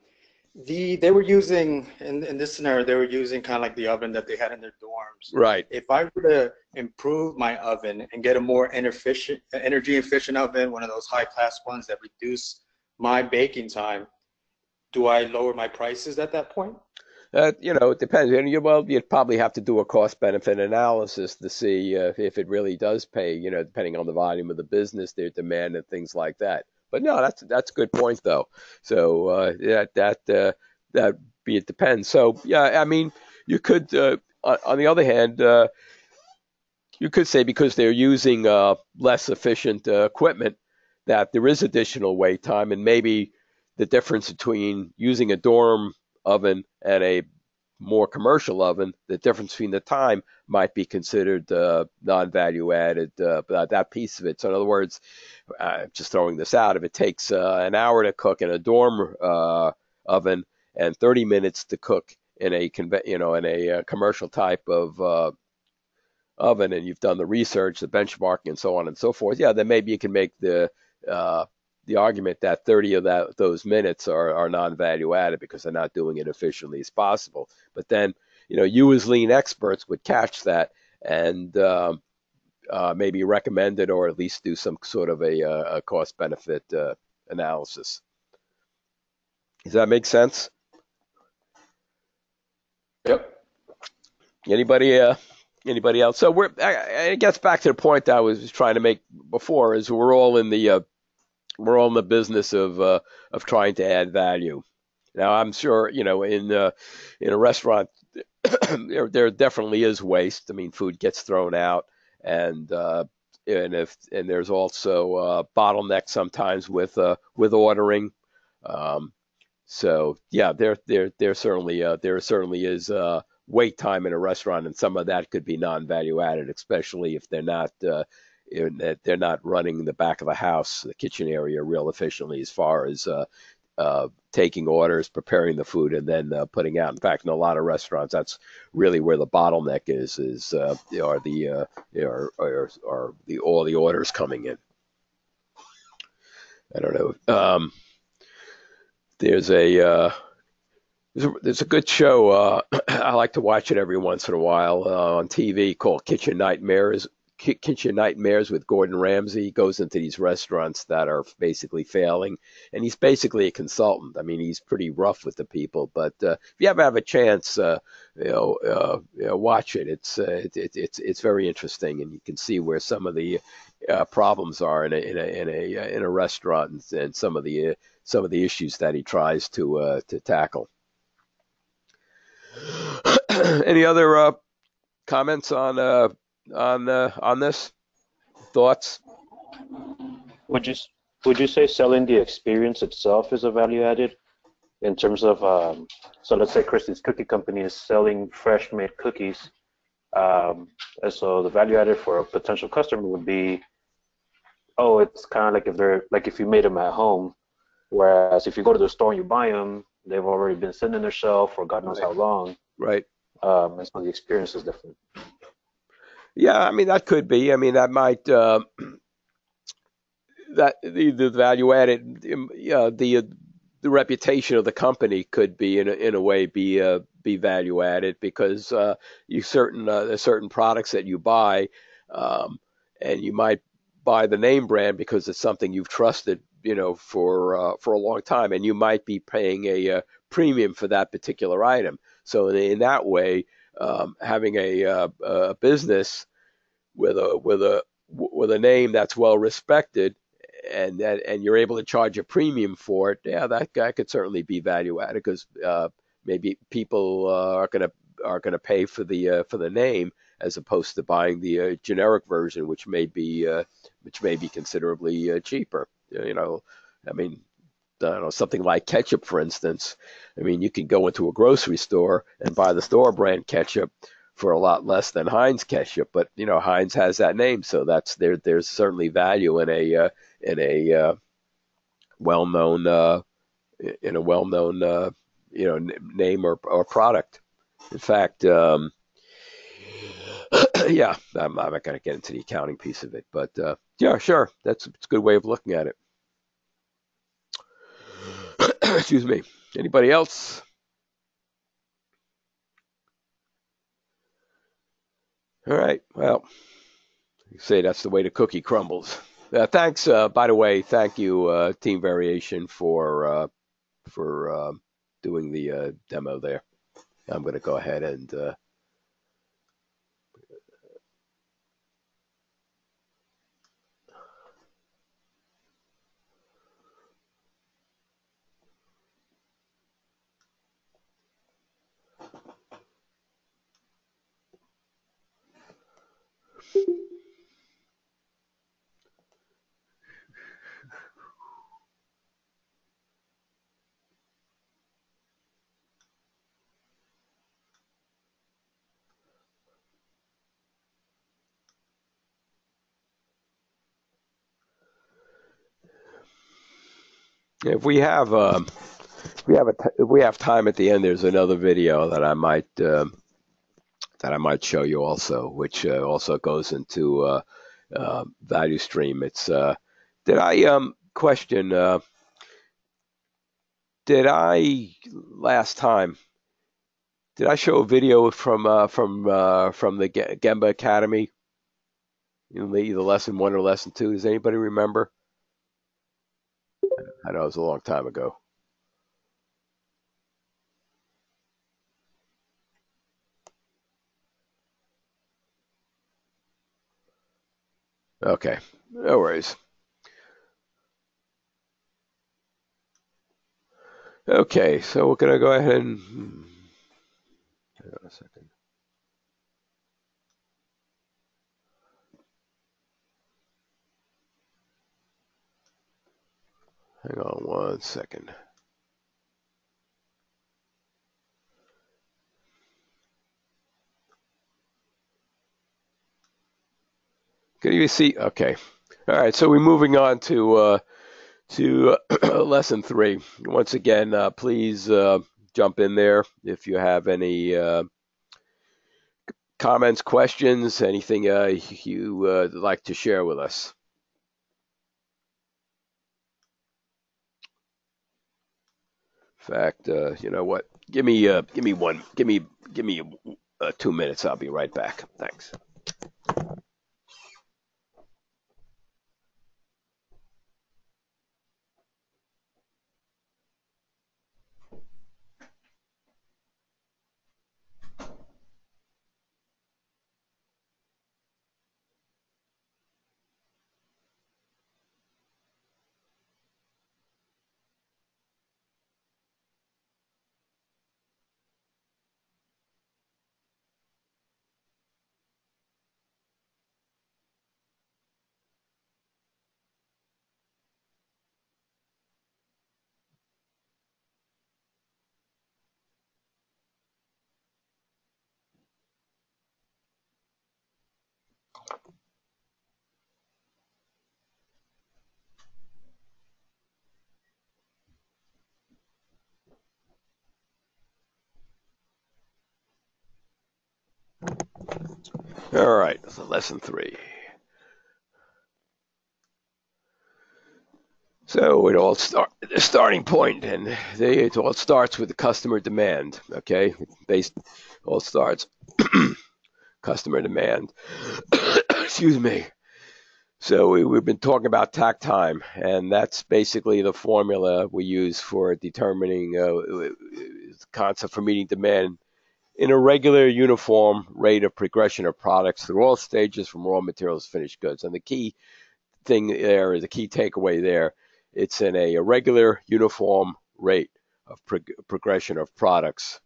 they were using in this scenario, they were using kind of like the oven that they had in their dorms. Right. If I were to improve my oven and get a more energy efficient oven, one of those high class ones that reduce my baking time, do I lower my prices at that point? It depends. You'd probably have to do a cost-benefit analysis to see if it really does pay. Depending on the volume of the business, their demand, and things like that. But no, that's a good point, though. So it depends. So yeah, I mean, you could. On the other hand, you could say because they're using less efficient equipment, that there is additional wait time, and maybe the difference between using a dorm oven and a more commercial oven, the difference between the time might be considered non-value added, that piece of it. So in other words, just throwing this out, if it takes an hour to cook in a dorm oven and 30 minutes to cook in a commercial type of of it, and you've done the research, the benchmarking, and so on and so forth, yeah, then maybe you can make the argument that 30 of those minutes are non-value added because they're not doing it efficiently as possible. But then, you as lean experts would catch that and maybe recommend it, or at least do some sort of a cost benefit analysis. Does that make sense? Yep. Anybody else? So it gets back to the point I was trying to make before, is we're all in the business of trying to add value. Now, I'm sure, in a restaurant, there definitely is waste. I mean, food gets thrown out, and there's also bottlenecks sometimes with ordering. So yeah, there certainly is wait time in a restaurant, and some of that could be non-value added, especially if they're not running the back of the house, the kitchen area, real efficiently as far as taking orders, preparing the food, and then putting out. In fact, in a lot of restaurants, that's really where the bottleneck is all the orders coming in. I don't know. There's a good show. I like to watch it every once in a while on TV called Kitchen Nightmares. Kitchen Nightmares with Gordon Ramsay. He goes into these restaurants that are basically failing, and he's basically a consultant. I mean, he's pretty rough with the people, but if you ever have a chance, watch it. It's very interesting, and you can see where some of the problems are in a restaurant, and some of the issues that he tries to tackle. Any other comments on this? Thoughts? Would you say selling the experience itself is a value added in terms of so let's say Christie's Cookie Company is selling fresh made cookies, and so the value added for a potential customer would be, it's kind of like if you made them at home, whereas if you go to the store and you buy them, they've already been sitting on their shelf for God knows how long. Right. And so the experience is different. Yeah, I mean, that could be. I mean, that might that the value added, the reputation of the company could be in a way be value added, because there's certain products that you buy, and you might buy the name brand because it's something you've trusted, for a long time, and you might be paying a premium for that particular item. So in that way, having a business with a name that's well respected, and you're able to charge a premium for it, yeah, that could certainly be value added, because maybe people are gonna pay for the name, as opposed to buying the generic version, which may be considerably cheaper. I mean, I don't know, something like ketchup, for instance. I mean, you can go into a grocery store and buy the store brand ketchup for a lot less than Heinz ketchup, but Heinz has that name, so there's certainly value in a well-known name or product. In fact, yeah, I'm not going to get into the accounting piece of it, but yeah, sure, it's a good way of looking at it. Excuse me. Anybody else? All right. Well, you say that's the way the cookie crumbles. Thanks. By the way, thank you, Team Variation, for doing the demo there. I'm going to go ahead and. If we have time at the end, there's another video that I might that I might show you also, which also goes into value stream. It's did I question? Did I last time? Did I show a video from the Gemba Academy? Either lesson 1 or lesson 2. Does anybody remember? I know it was a long time ago. Okay, no worries. Okay, so we're gonna go ahead and hang on a second. Hang on 1 second. Can you see? Okay. All right. So we're moving on to lesson 3. Once again, please jump in there if you have any comments, questions, anything you would like to share with us. In fact, you know what? Give me 2 minutes. I'll be right back. Thanks. All right. So lesson 3. So the starting point, and it all starts with the customer demand. Okay, all starts customer demand. Excuse me. So we've been talking about takt time, and that's basically the formula we use for determining the concept for meeting demand in a regular, uniform rate of progression of products through all stages from raw materials to finished goods. And the key thing there is a key takeaway there. It's in a regular, uniform rate of progression of products,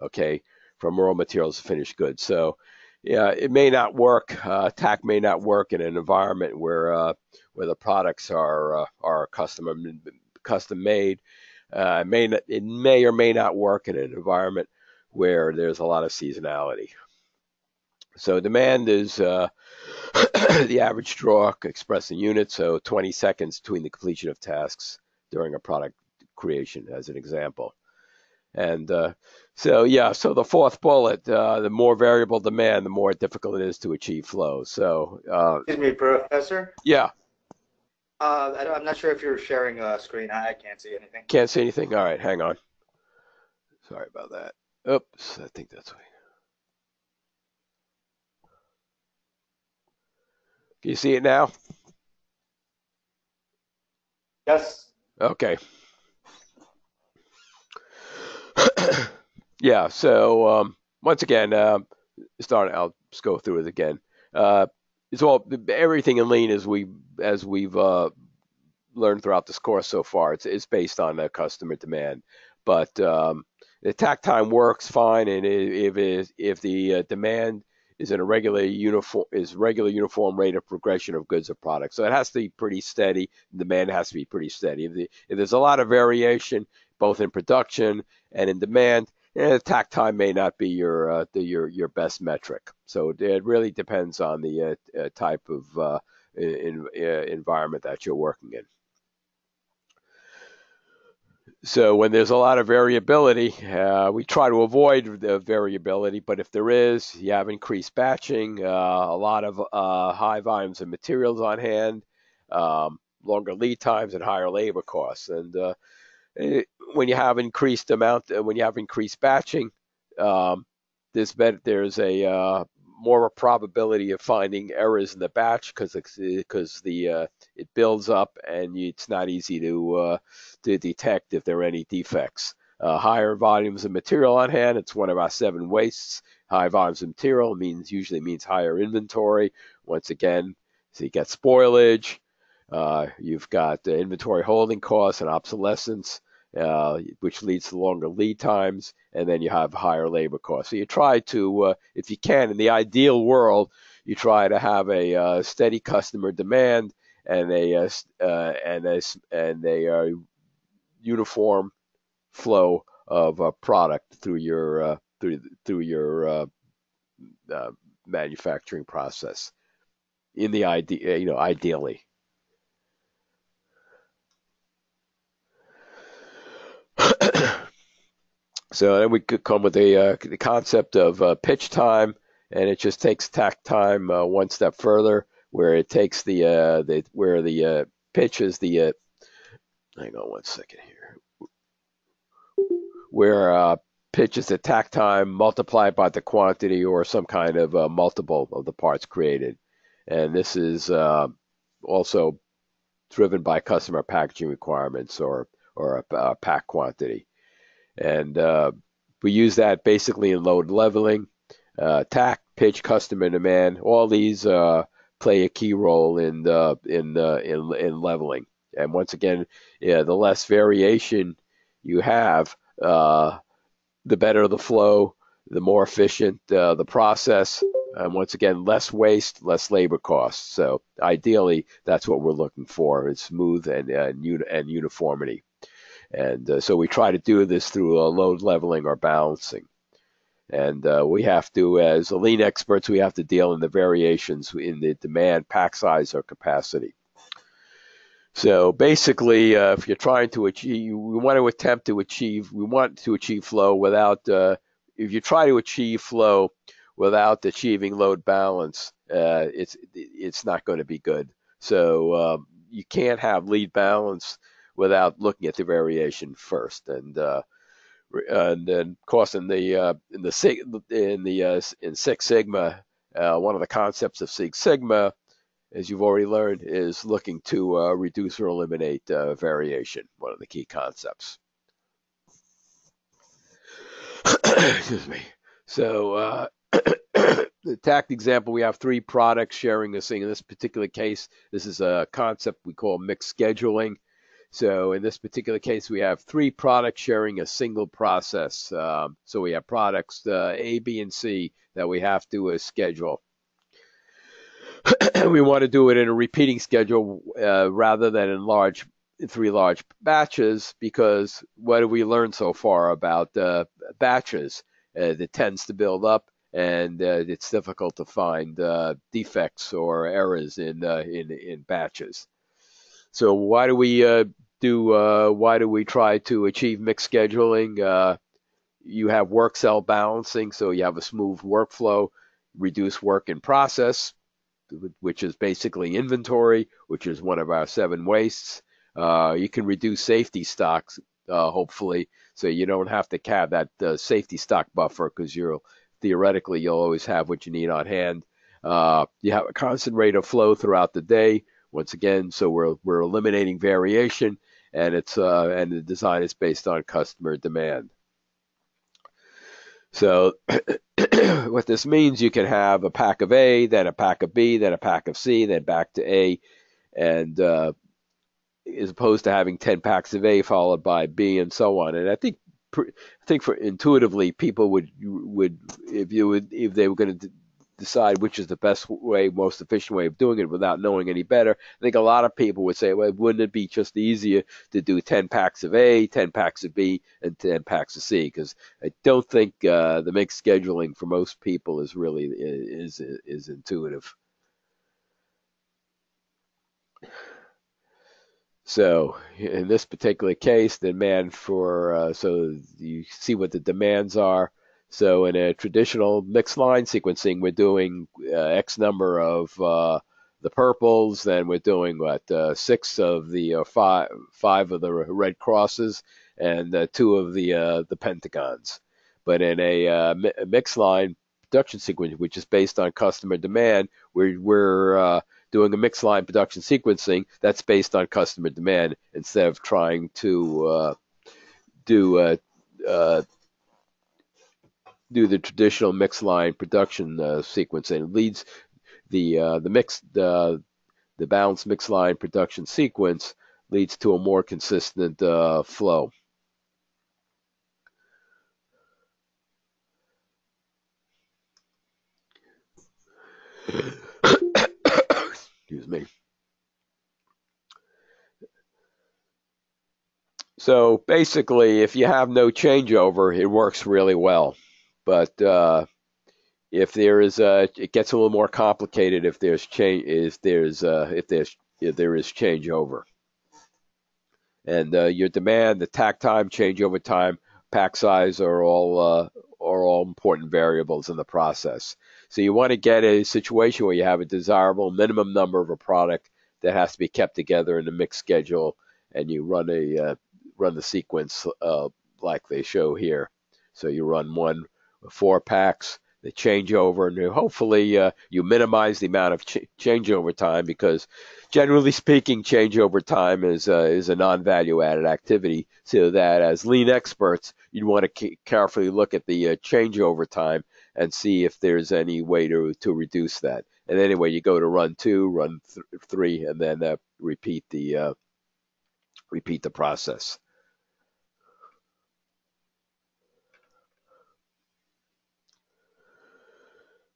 okay, from raw materials to finished goods. So, yeah, it may not work. TAC may not work in an environment where the products are custom made. It may or may not work in an environment where there's a lot of seasonality. So demand is the average draw expressed in units, so 20 seconds between the completion of tasks during a product creation, as an example. And so the fourth bullet, the more variable demand, the more difficult it is to achieve flow. So, excuse me, Professor? Yeah. I'm not sure if you're sharing a screen. I can't see anything. Can't see anything? All right, hang on. Sorry about that. Oops, I think that's right. Can you see it now? Yes. Okay. Yeah, so once again, I'll just go through it again. It's all everything in lean as we've learned throughout this course so far. It's based on customer demand, but the takt time works fine, and if the demand is in a regular uniform rate of progression of goods or products, so it has to be pretty steady. Demand has to be pretty steady. If there's a lot of variation, both in production and in demand, the takt time may not be your best metric. So it really depends on the type of environment that you're working in. So when there's a lot of variability, we try to avoid the variability, but if there is, you have increased batching, a lot of high volumes of materials on hand, longer lead times, and higher labor costs. And when you have increased batching, there's a more a probability of finding errors in the batch because it builds up and it's not easy to detect if there are any defects. Higher volumes of material on hand, it's one of our 7 wastes. High volumes of material usually means higher inventory. Once again, so you get spoilage, you've got inventory holding costs and obsolescence, which leads to longer lead times, and then you have higher labor costs. So you try to, if you can, in the ideal world, you try to have a steady customer demand and a uniform flow of product through your manufacturing process. In the ideally. So then we could come with the concept of pitch time, and it just takes takt time one step further, where it takes where the pitch is the hang on one second here, where pitch is the takt time multiplied by the quantity or some kind of multiple of the parts created, and this is also driven by customer packaging requirements or a pack quantity. And we use that basically in load leveling, takt, pitch, customer demand. All these play a key role in leveling. And once again, the less variation you have, the better the flow, the more efficient the process. And once again, less waste, less labor costs. So ideally, that's what we're looking for: is smooth and uniformity. And so we try to do this through load leveling or balancing. And we have to, as lean experts, we have to deal in the variations in the demand, pack size, or capacity. So basically, if you're trying to achieve, we want to achieve flow without, if you try to achieve flow without achieving load balance, it's not going to be good. So you can't have lead balance without looking at the variation first, and then of course in Six Sigma, one of the concepts of Six Sigma, as you've already learned, is looking to reduce or eliminate variation. One of the key concepts. Excuse me. So the takt example, we have 3 products sharing a thing. In this particular case, this is a concept we call mixed scheduling. So in this particular case, we have 3 products sharing a single process. So we have products A, B, and C that we have to schedule. We want to do it in a repeating schedule rather than in 3 large batches, because what have we learned so far about batches? It tends to build up, and it's difficult to find defects or errors in batches. So why do we try to achieve mixed scheduling? You have work cell balancing, so you have a smooth workflow, reduce work in process, which is basically inventory, which is one of our 7 wastes. You can reduce safety stocks, hopefully, so you don't have to have that safety stock buffer, because you'll always have what you need on hand. You have a constant rate of flow throughout the day. Once again, so we're eliminating variation, and and the design is based on customer demand. So what this means, you can have a pack of A, then a pack of B, then a pack of C, then back to A, and as opposed to having 10 packs of A followed by B and so on. And I think for intuitively, people would if they were going to decide which is the best way, most efficient way of doing it without knowing any better, I think a lot of people would say, well, wouldn't it be just easier to do 10 packs of A, 10 packs of B, and 10 packs of C? Because I don't think the mixed scheduling for most people is really is intuitive. So in this particular case, the demand for, so you see what the demands are. So in a traditional mixed line sequencing, we're doing X number of the purples, then we're doing what, six of the five of the red crosses, and two of the pentagons. But in a mixed line production sequence, which is based on customer demand, we're doing a mixed line production sequencing that's based on customer demand instead of trying to do the traditional mixed line production sequencing. It leads the balanced mixed line production sequence leads to a more consistent flow. Excuse me. So basically, if you have no changeover, it works really well. But if there is it gets a little more complicated if there is changeover. And your demand, the takt time, changeover time, pack size are all important variables in the process. So you want to get a situation where you have a desirable minimum number of a product that has to be kept together in a mixed schedule, and you run the sequence like they show here. So you run 4 packs, the changeover, and hopefully you minimize the amount of changeover time, because generally speaking, changeover time is a non-value added activity. So that as lean experts, you'd want to carefully look at the changeover time and see if there's any way to reduce that. And anyway, you go to run 2, run 3, and then repeat the process.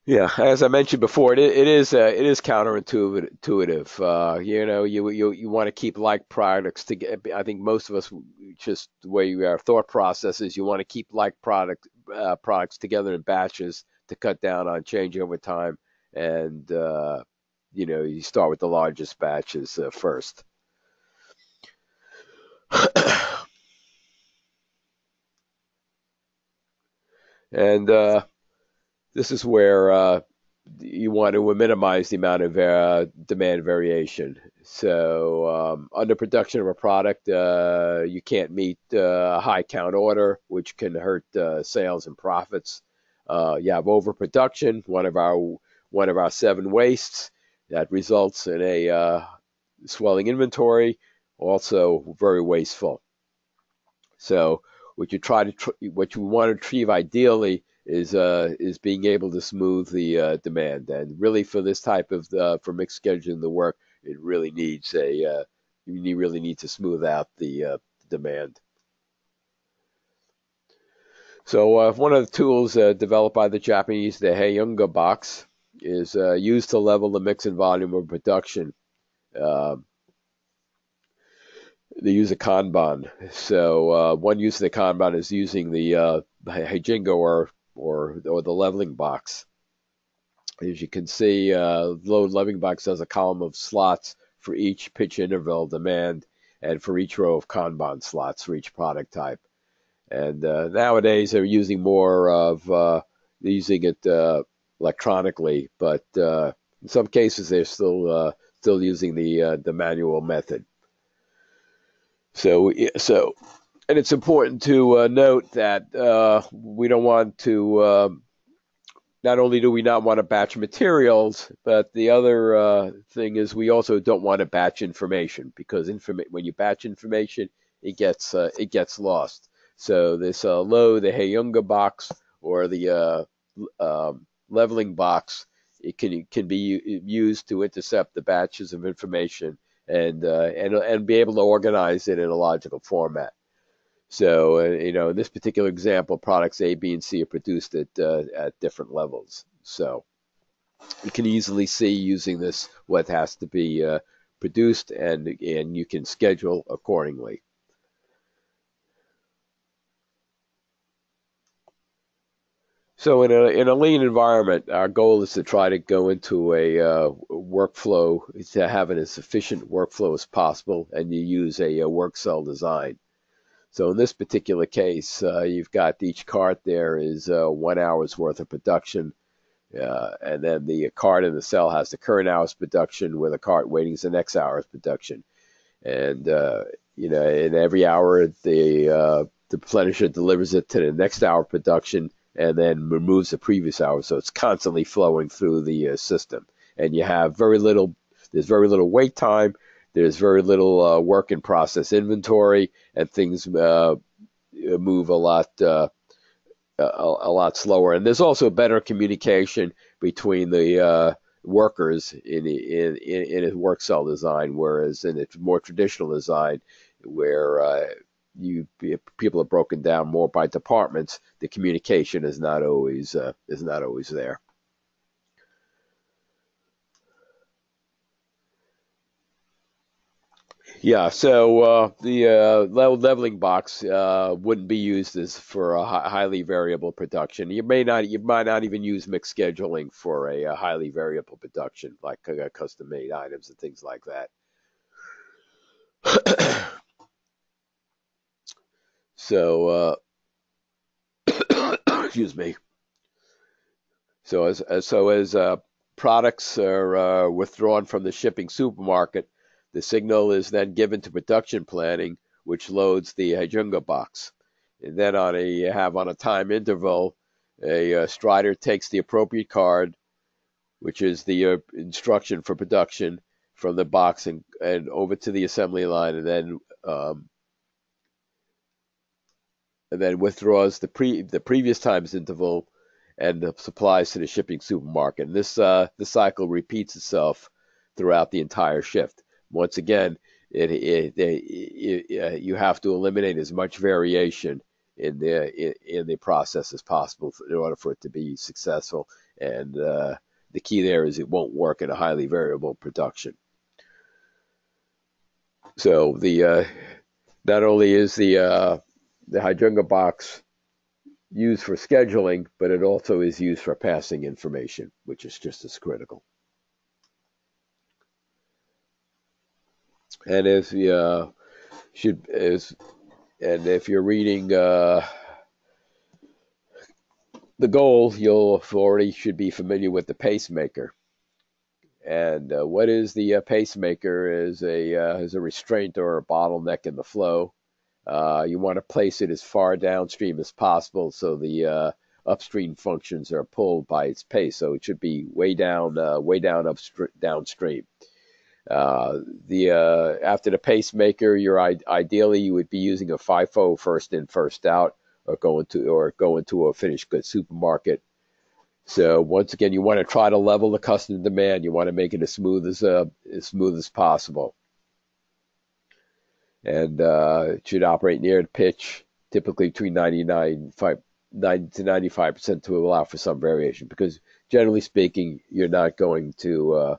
Yeah, as I mentioned before, it is counterintuitive. You want to keep like products together. I think most of us, just the way our thought process is, you want to keep like products together in batches to cut down on changeover time, and you start with the largest batches first. And this is where you want to minimize the amount of demand variation. So under production of a product, you can't meet a high count order, which can hurt sales and profits. You have overproduction, one of our 7 wastes that results in a swelling inventory, also very wasteful. So what you want to achieve ideally is being able to smooth the demand. And really, for this type of for mixed scheduling the work, it really needs you really need to smooth out the demand. So one of the tools developed by the Japanese, the Heiyunga box, is used to level the mix and volume of production. They use a Kanban. So one use of the Kanban is using the Heijinga or the leveling box. As you can see, load leveling box has a column of slots for each pitch interval demand and for each row of Kanban slots for each product type. And nowadays they're using more of using it electronically, but in some cases they're still using the manual method. So, and it's important to note that we don't want to. Not only do we not want to batch materials, but the other thing is we also don't want to batch information, because when you batch information, it gets lost. So this load, the Heiyunga box or the leveling box, it can be used to intercept the batches of information and be able to organize it in a logical format. So in this particular example, products A, B, and C are produced at different levels. So you can easily see using this what has to be produced, and you can schedule accordingly. So in a lean environment, our goal is to try to go into a workflow, to have an as efficient workflow as possible, and you use a work cell design. So in this particular case, you've got each cart there is 1 hour's worth of production, and then the cart in the cell has the current hour's production, where the cart waiting is the next hour's production. And in every hour, the replenisher delivers it to the next hour production, and then removes the previous hour. So it's constantly flowing through the system, and you have there's very little wait time. There's very little work in process inventory, and things move a lot slower. And there's also better communication between the workers in a work cell design, whereas in a more traditional design, where people are broken down more by departments, the communication is not always there. Yeah, so the leveling box wouldn't be used as for a highly variable production. You might not even use mixed scheduling for a highly variable production, like custom made items and things like that. So excuse me. So as products are withdrawn from the shipping supermarket, the signal is then given to production planning, which loads the Hyjunga box. And then on a time interval, a strider takes the appropriate card, which is the instruction for production, from the box and over to the assembly line, and then withdraws the previous times interval and supplies to the shipping supermarket. And this cycle repeats itself throughout the entire shift. Once again, you have to eliminate as much variation in the process as possible in order for it to be successful. And the key there is it won't work in a highly variable production. So not only is the Hyjunga box used for scheduling, but it also is used for passing information, which is just as critical. And if you're reading the goal, you'll already should be familiar with the pacemaker. And what is the pacemaker? Is a restraint or a bottleneck in the flow. You want to place it as far downstream as possible, so the upstream functions are pulled by its pace. So it should be way down downstream. After the pacemaker, ideally you would be using a FIFO, first in, first out, or go into a finished goods supermarket. So once again, you want to try to level the customer demand. You want to make it as smooth as possible, and it should operate near the pitch, typically between 90 to 95% to allow for some variation. Because generally speaking, you're not going to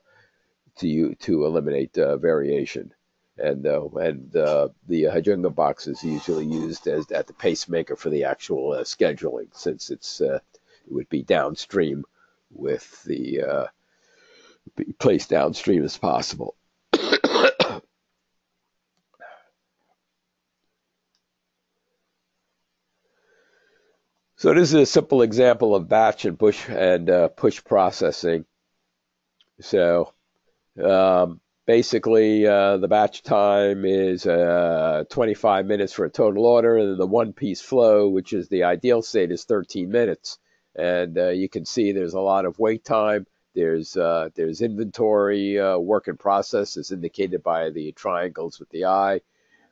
eliminate variation, and the Hyjunga box is usually used at the pacemaker for the actual scheduling, since it would be downstream with the be placed downstream as possible. So this is a simple example of batch and push processing. So basically, the batch time is 25 minutes for a total order, and the one-piece flow, which is the ideal state, is 13 minutes. And you can see there's a lot of wait time. There's inventory work in process, as indicated by the triangles with the eye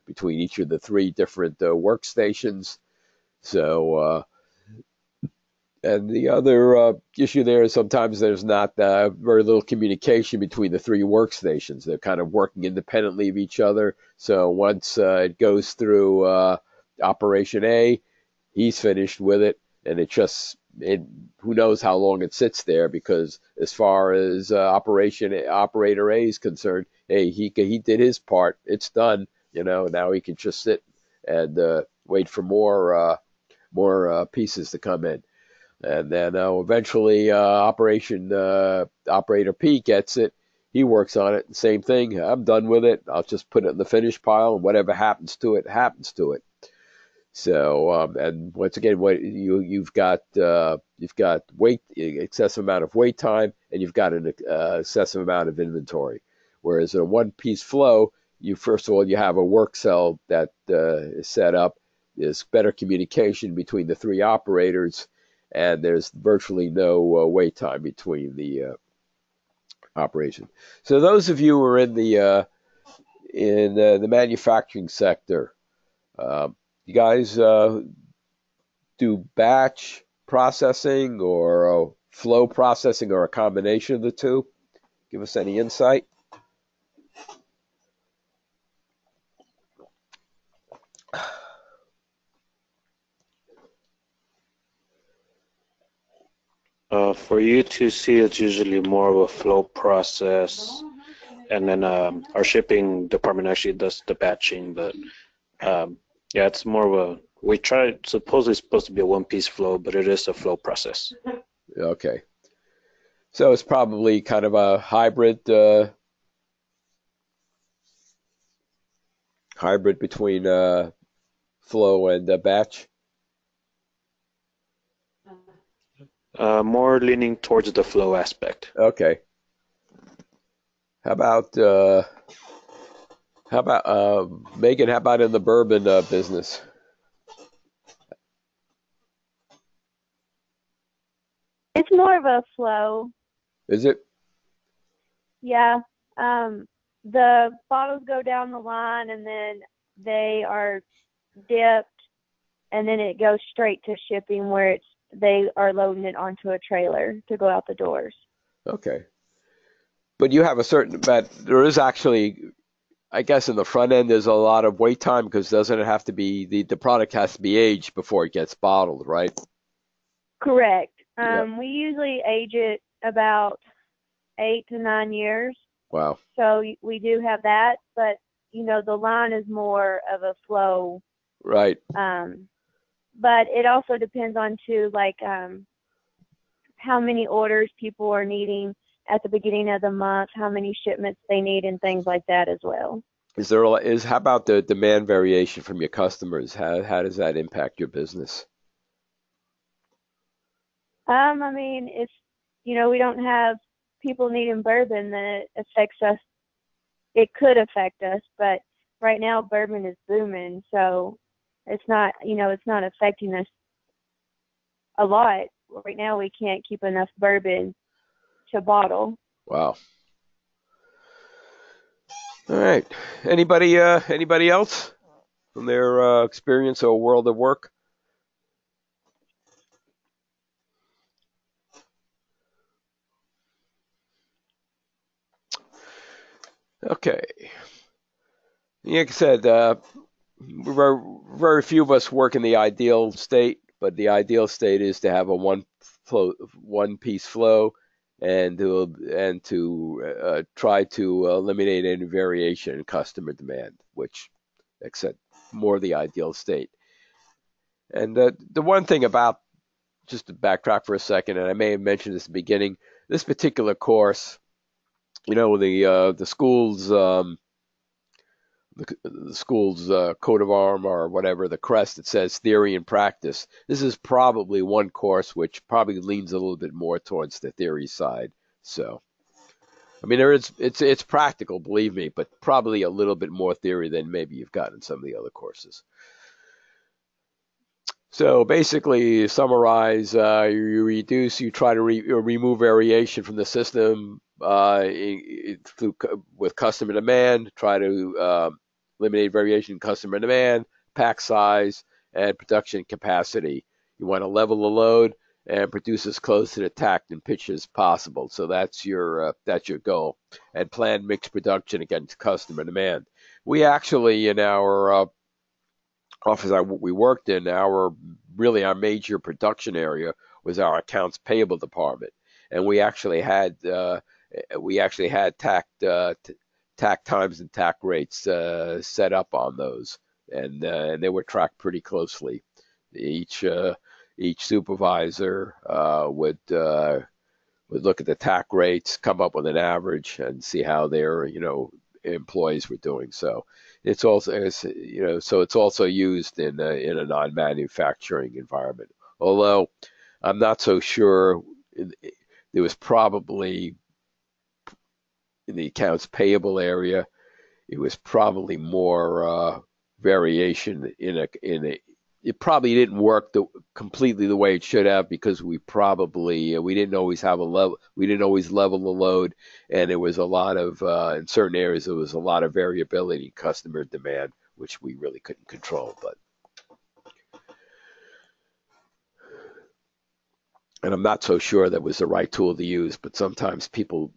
between each of the three different workstations. So and the other issue there is sometimes there's not very little communication between the three workstations. They're kind of working independently of each other. So once it goes through Operation A, he's finished with it, and who knows how long it sits there, because as far as Operator A is concerned, hey, he did his part. It's done. Now he can just sit and wait for more pieces to come in. And then eventually operator P gets it. He works on it. Same thing. I'm done with it. I'll just put it in the finish pile, and whatever happens to it happens to it. So and once again, you've got wait excessive amount of wait time, and you've got an excessive amount of inventory. Whereas in a one-piece flow, first of all you have a work cell that is set up. There's better communication between the three operators, and there's virtually no wait time between the operation. So those of you who are in the manufacturing sector, you guys do batch processing or flow processing or a combination of the two? Give us any insight. For you to see, it's usually more of a flow process, and then our shipping department actually does the batching. But yeah, it's more of a, we try, supposedly it's supposed to be a one-piece flow, but it is a flow process. Okay. So it's probably kind of a hybrid between flow and batch. More leaning towards the flow aspect. Okay. How about Megan? How about in the bourbon business? It's more of a flow. Is it? Yeah. The bottles go down the line, and then they are dipped, and then it goes straight to shipping, where they are loading it onto a trailer to go out the doors. Okay. But you have but there is actually, I guess in the front end, there's a lot of wait time, because doesn't it have to be, the product has to be aged before it gets bottled, right? Correct. Yep. We usually age it about 8 to 9 years. Wow. So we do have that, but the line is more of a flow. Right. But it also depends on how many orders people are needing at the beginning of the month, how many shipments they need, and things like that as well. How about the demand variation from your customers? How does that impact your business? I mean, if we don't have people needing bourbon, then it affects us. It could affect us, but right now bourbon is booming, so it's not affecting us a lot. Right now we can't keep enough bourbon to bottle. Wow. All right. Anybody else from their experience or world of work? Okay. Like I said, very few of us work in the ideal state, but the ideal state is to have a one-piece flow, and to try to eliminate any variation in customer demand, which, like I said, more the ideal state. And the one thing about, just to backtrack for a second, and I may have mentioned this at the beginning, this particular course, the school's coat of arm, or whatever, the crest that says theory and practice. This is probably one course which probably leans a little bit more towards the theory side. So, I mean, it's practical, believe me, but probably a little bit more theory than maybe you've got in some of the other courses. So basically, summarize, you try to remove variation from the system with customer demand, try to eliminate variation in customer demand, pack size, and production capacity. You want to level the load and produce as close to the tact and pitch as possible. So that's your goal. And plan mixed production against customer demand. We actually, in our office we worked in, our major production area was our accounts payable department, and we actually had tack times and tack rates set up on those, and they were tracked pretty closely. Each each supervisor would look at the TAC rates, come up with an average, and see how their employees were doing. So it's also it's also used in a non-manufacturing environment. Although I'm not so sure. There was probably in the accounts payable area, it was probably more variation in a. It probably didn't work completely the way it should have because we didn't always have a level. We didn't always level the load, and there was a lot of in certain areas there was a lot of variability in customer demand, which we really couldn't control. And I'm not so sure that was the right tool to use. But sometimes people,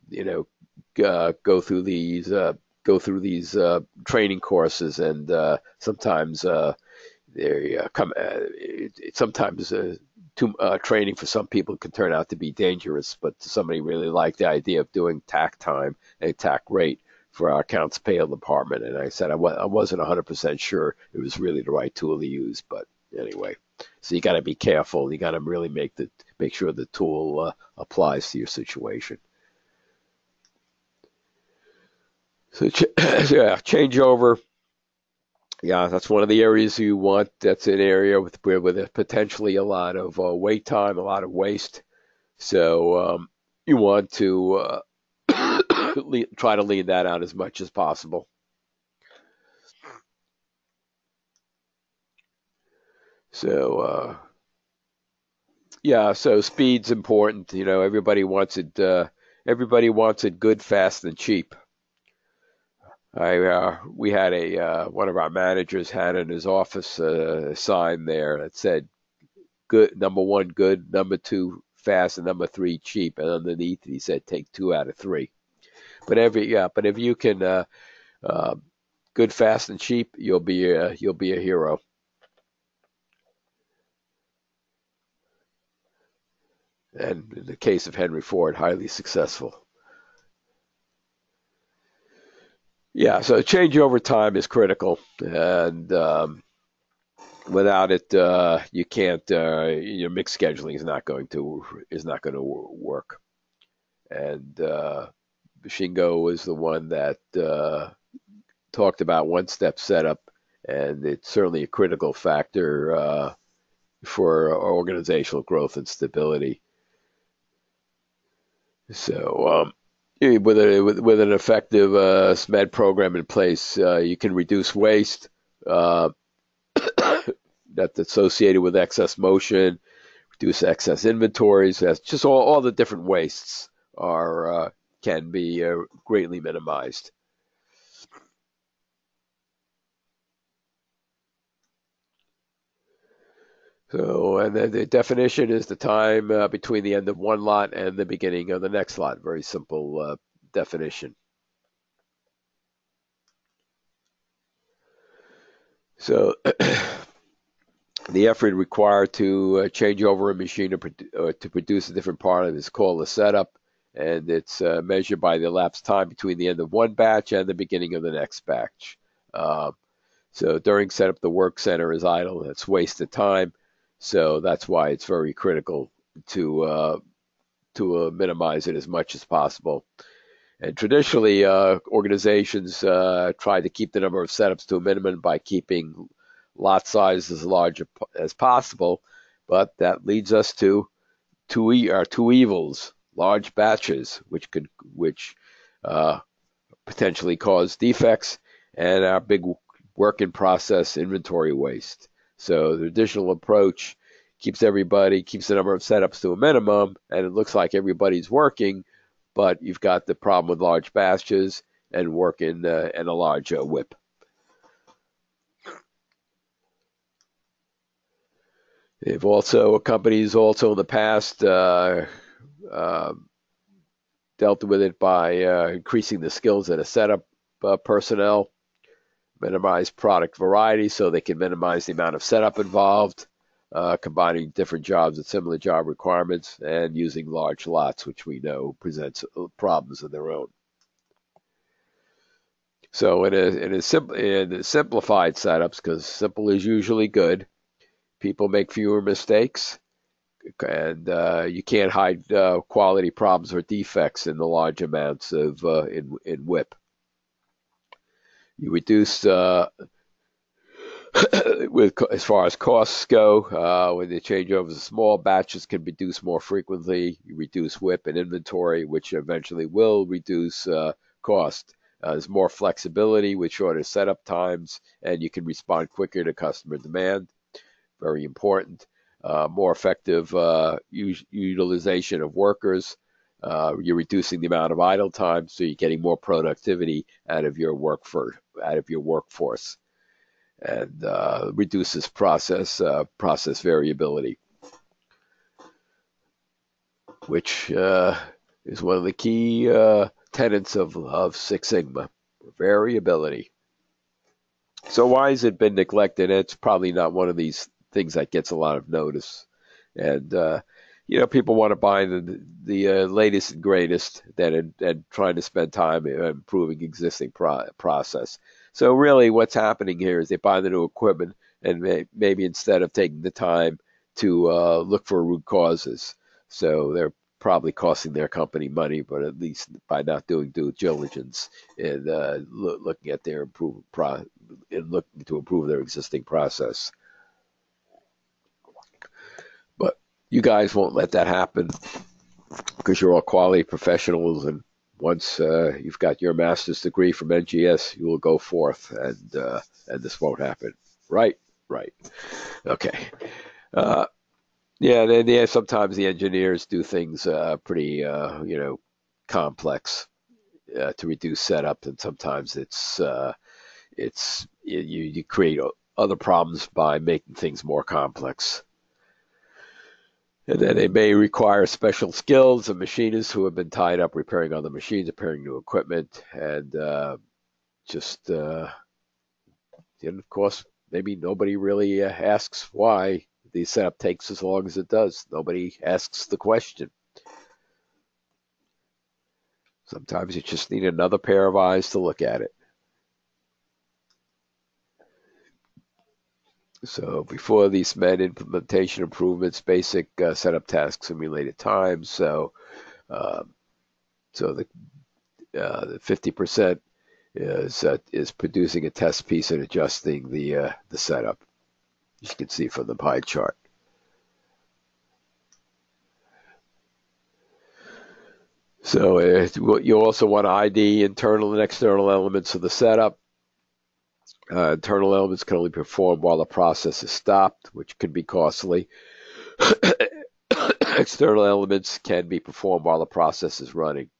go through these training courses, and sometimes sometimes training for some people can turn out to be dangerous. But somebody really liked the idea of doing TAC time and TAC rate for our accounts payable department, and I said I wasn't 100% sure it was really the right tool to use. But anyway, so you got to be careful. You got to really make sure the tool applies to your situation. So yeah, changeover. Yeah, that's one of the areas you want. That's an area with potentially a lot of wait time, a lot of waste. So you want to try to lean that out as much as possible. So yeah, so speed's important. Everybody wants it. Everybody wants it good, fast, and cheap. We had one of our managers had in his office a sign there that said, "Good, number 1, good, number 2, fast, and number 3, cheap." And underneath he said, "Take 2 out of 3." But if you can good, fast, and cheap, you'll be a hero. And in the case of Henry Ford, highly successful. Yeah, so changeover time is critical, and without it, you can't. Your mixed scheduling is not going to work. And Shingo was the one that talked about one-step setup, and it's certainly a critical factor for organizational growth and stability. So. With an effective SMED program in place, you can reduce waste that's associated with excess motion, reduce excess inventories. That's just all the different wastes can be greatly minimized. So, and then the definition is the time between the end of one lot and the beginning of the next lot. Very simple definition. So, the effort required to change over a machine to produce a different part is called a setup, and it's measured by the elapsed time between the end of one batch and the beginning of the next batch. So, during setup, the work center is idle. That's wasted time. So that's why it's very critical to minimize it as much as possible. And traditionally, organizations try to keep the number of setups to a minimum by keeping lot size as large as possible. But that leads us to two evils: large batches, which potentially cause defects, and our big work in process inventory waste. So the traditional approach keeps the number of setups to a minimum, and it looks like everybody's working, but you've got the problem with large batches and work in a large WIP. Companies also in the past dealt with it by increasing the skills of the setup personnel, minimize product variety so they can minimize the amount of setup involved, combining different jobs with similar job requirements, and using large lots, which we know presents problems of their own. So in simplified setups, because simple is usually good, people make fewer mistakes, and you can't hide quality problems or defects in the large amounts of in WIP. You reduce as far as costs go, when the changeovers of small batches can be reduced more frequently. You reduce WIP and inventory, which eventually will reduce cost. There's more flexibility with shorter setup times, and you can respond quicker to customer demand. Very important. More effective utilization of workers. You're reducing the amount of idle time, so you're getting more productivity out of your workforce, and reduces process variability, which is one of the key tenets of Six Sigma, variability. So why has it been neglected? It's probably not one of these things that gets a lot of notice, and people want to buy the latest and greatest than trying to spend time improving existing process. So really what's happening here is they buy the new equipment, and maybe instead of taking the time to look for root causes, so they're probably costing their company money, but at least by not doing due diligence and looking at their looking to improve their existing process. But you guys won't let that happen because you're all quality professionals, and once you've got your master's degree from NGS, you will go forth, and this won't happen. Right. Okay. Yeah, sometimes the engineers do things pretty, complex to reduce setup, and sometimes you create other problems by making things more complex. And then they may require special skills of machinists who have been tied up repairing other machines, repairing new equipment, and of course, maybe nobody really asks why the setup takes as long as it does. Nobody asks the question. Sometimes you just need another pair of eyes to look at it. So before these meant implementation improvements, basic setup tasks and related times. So the 50% is producing a test piece and adjusting the setup. You can see from the pie chart. So you also want to ID internal and external elements of the setup. Internal elements can only perform while the process is stopped, which can be costly. External elements can be performed while the process is running.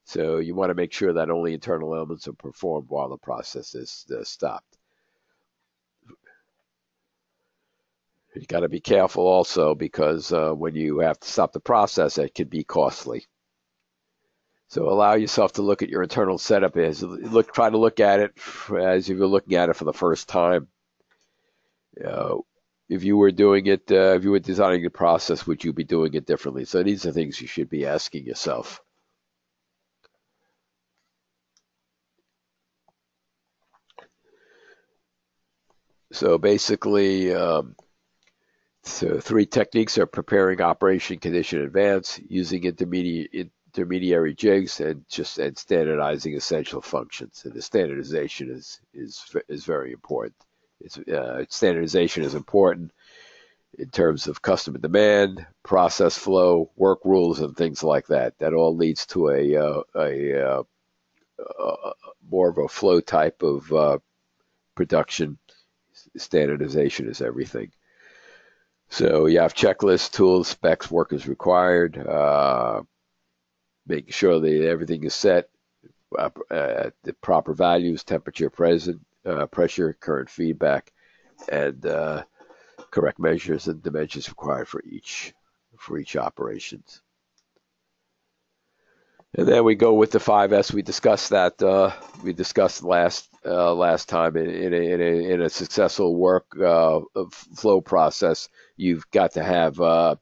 So you want to make sure that only internal elements are performed while the process is stopped. You got to be careful also, because when you have to stop the process, it can be costly. So allow yourself to look at your internal setup try to look at it as if you're looking at it for the first time. If you were doing it, if you were designing the process, would you be doing it differently? So these are things you should be asking yourself. So basically, so 3 techniques are preparing operation condition in advance, using intermediary jigs, and standardizing essential functions. And the standardization is very important. Standardization is important in terms of customer demand, process flow, work rules, and things like that. That all leads to a more of a flow type of production. Standardization is everything. So you have checklists, tools, specs, workers required, making sure that everything is set at the proper values, temperature, pressure, current feedback, and correct measures and dimensions required for each operations. And then we go with the 5S. We discussed that. We discussed last time in a successful work flow process. You've got to have a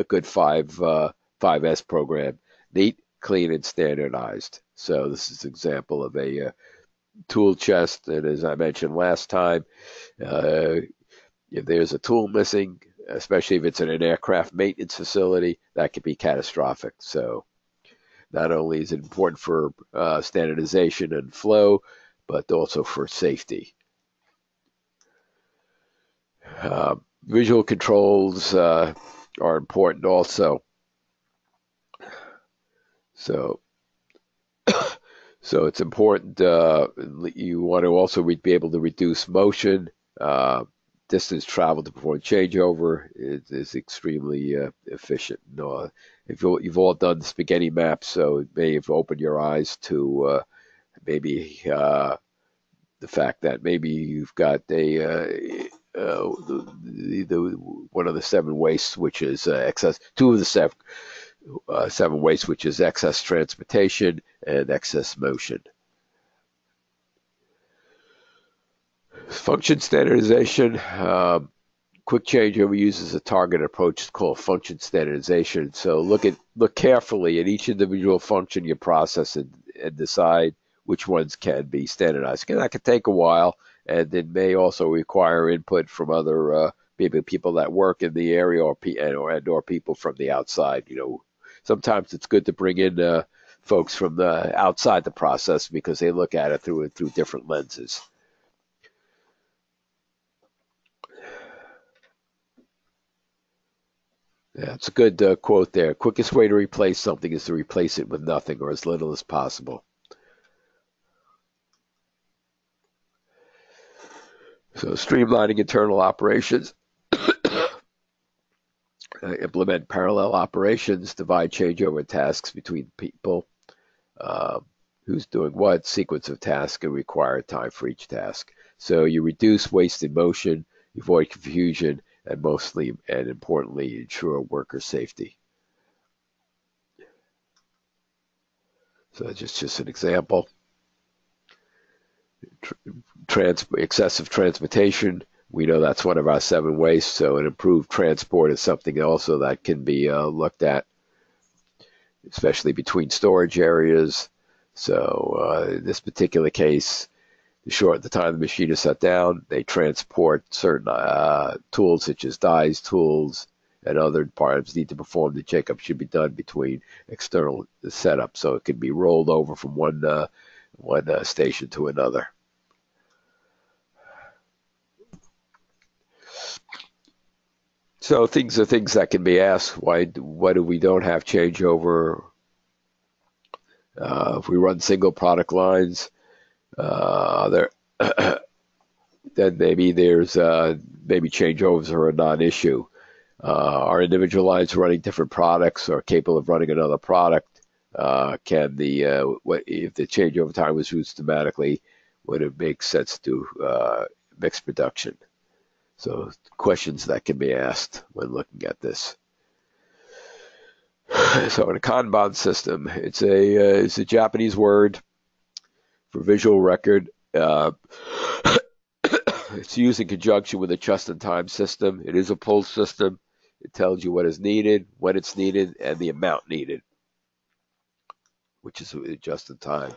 good 5S program: neat, clean, and standardized. So this is an example of a tool chest. And as I mentioned last time, if there's a tool missing, especially if it's in an aircraft maintenance facility, that could be catastrophic. So not only is it important for standardization and flow, but also for safety. Visual controls are important also. So it's important. You want to also be able to reduce motion. Distance traveled to perform changeover is extremely efficient. If you've all done the spaghetti maps, so it may have opened your eyes to maybe the fact that maybe you've got one of the 7 wastes, which is excess. 2 of the 7 wastes, which is excess transportation and excess motion. Function standardization. Quick changeover uses a targeted approach called function standardization. So look carefully at each individual function you process and decide which ones can be standardized. And that can take a while, and it may also require input from other people that work in the area or people from the outside. Sometimes it's good to bring in folks from the outside the process because they look at it through different lenses. Yeah, it's a good quote there. Quickest way to replace something is to replace it with nothing or as little as possible. So streamlining internal operations, implement parallel operations, divide changeover tasks between people, who's doing what, sequence of tasks, and required time for each task. So you reduce wasted motion, you avoid confusion, and mostly and importantly, ensure worker safety. So just an example. Excessive transportation, we know that's one of our 7 wastes, so an improved transport is something also that can be looked at, especially between storage areas. So in this particular case, to shorten the time the machine is shut down, they transport certain tools such as dies, tools, and other parts need to perform. The checkup should be done between external setups, so it can be rolled over from one station to another. So things are things that can be asked. Why do we don't have changeover? If we run single product lines, then maybe there's maybe changeovers are a non-issue. Are individual lines running different products or capable of running another product? If the changeover time was used systematically, would it make sense to mix production? So questions that can be asked when looking at this. So in a Kanban system, it's a Japanese word for visual record. It's used in conjunction with a just-in-time system. It is a pull system. It tells you what is needed, when it's needed, and the amount needed, which is just in time.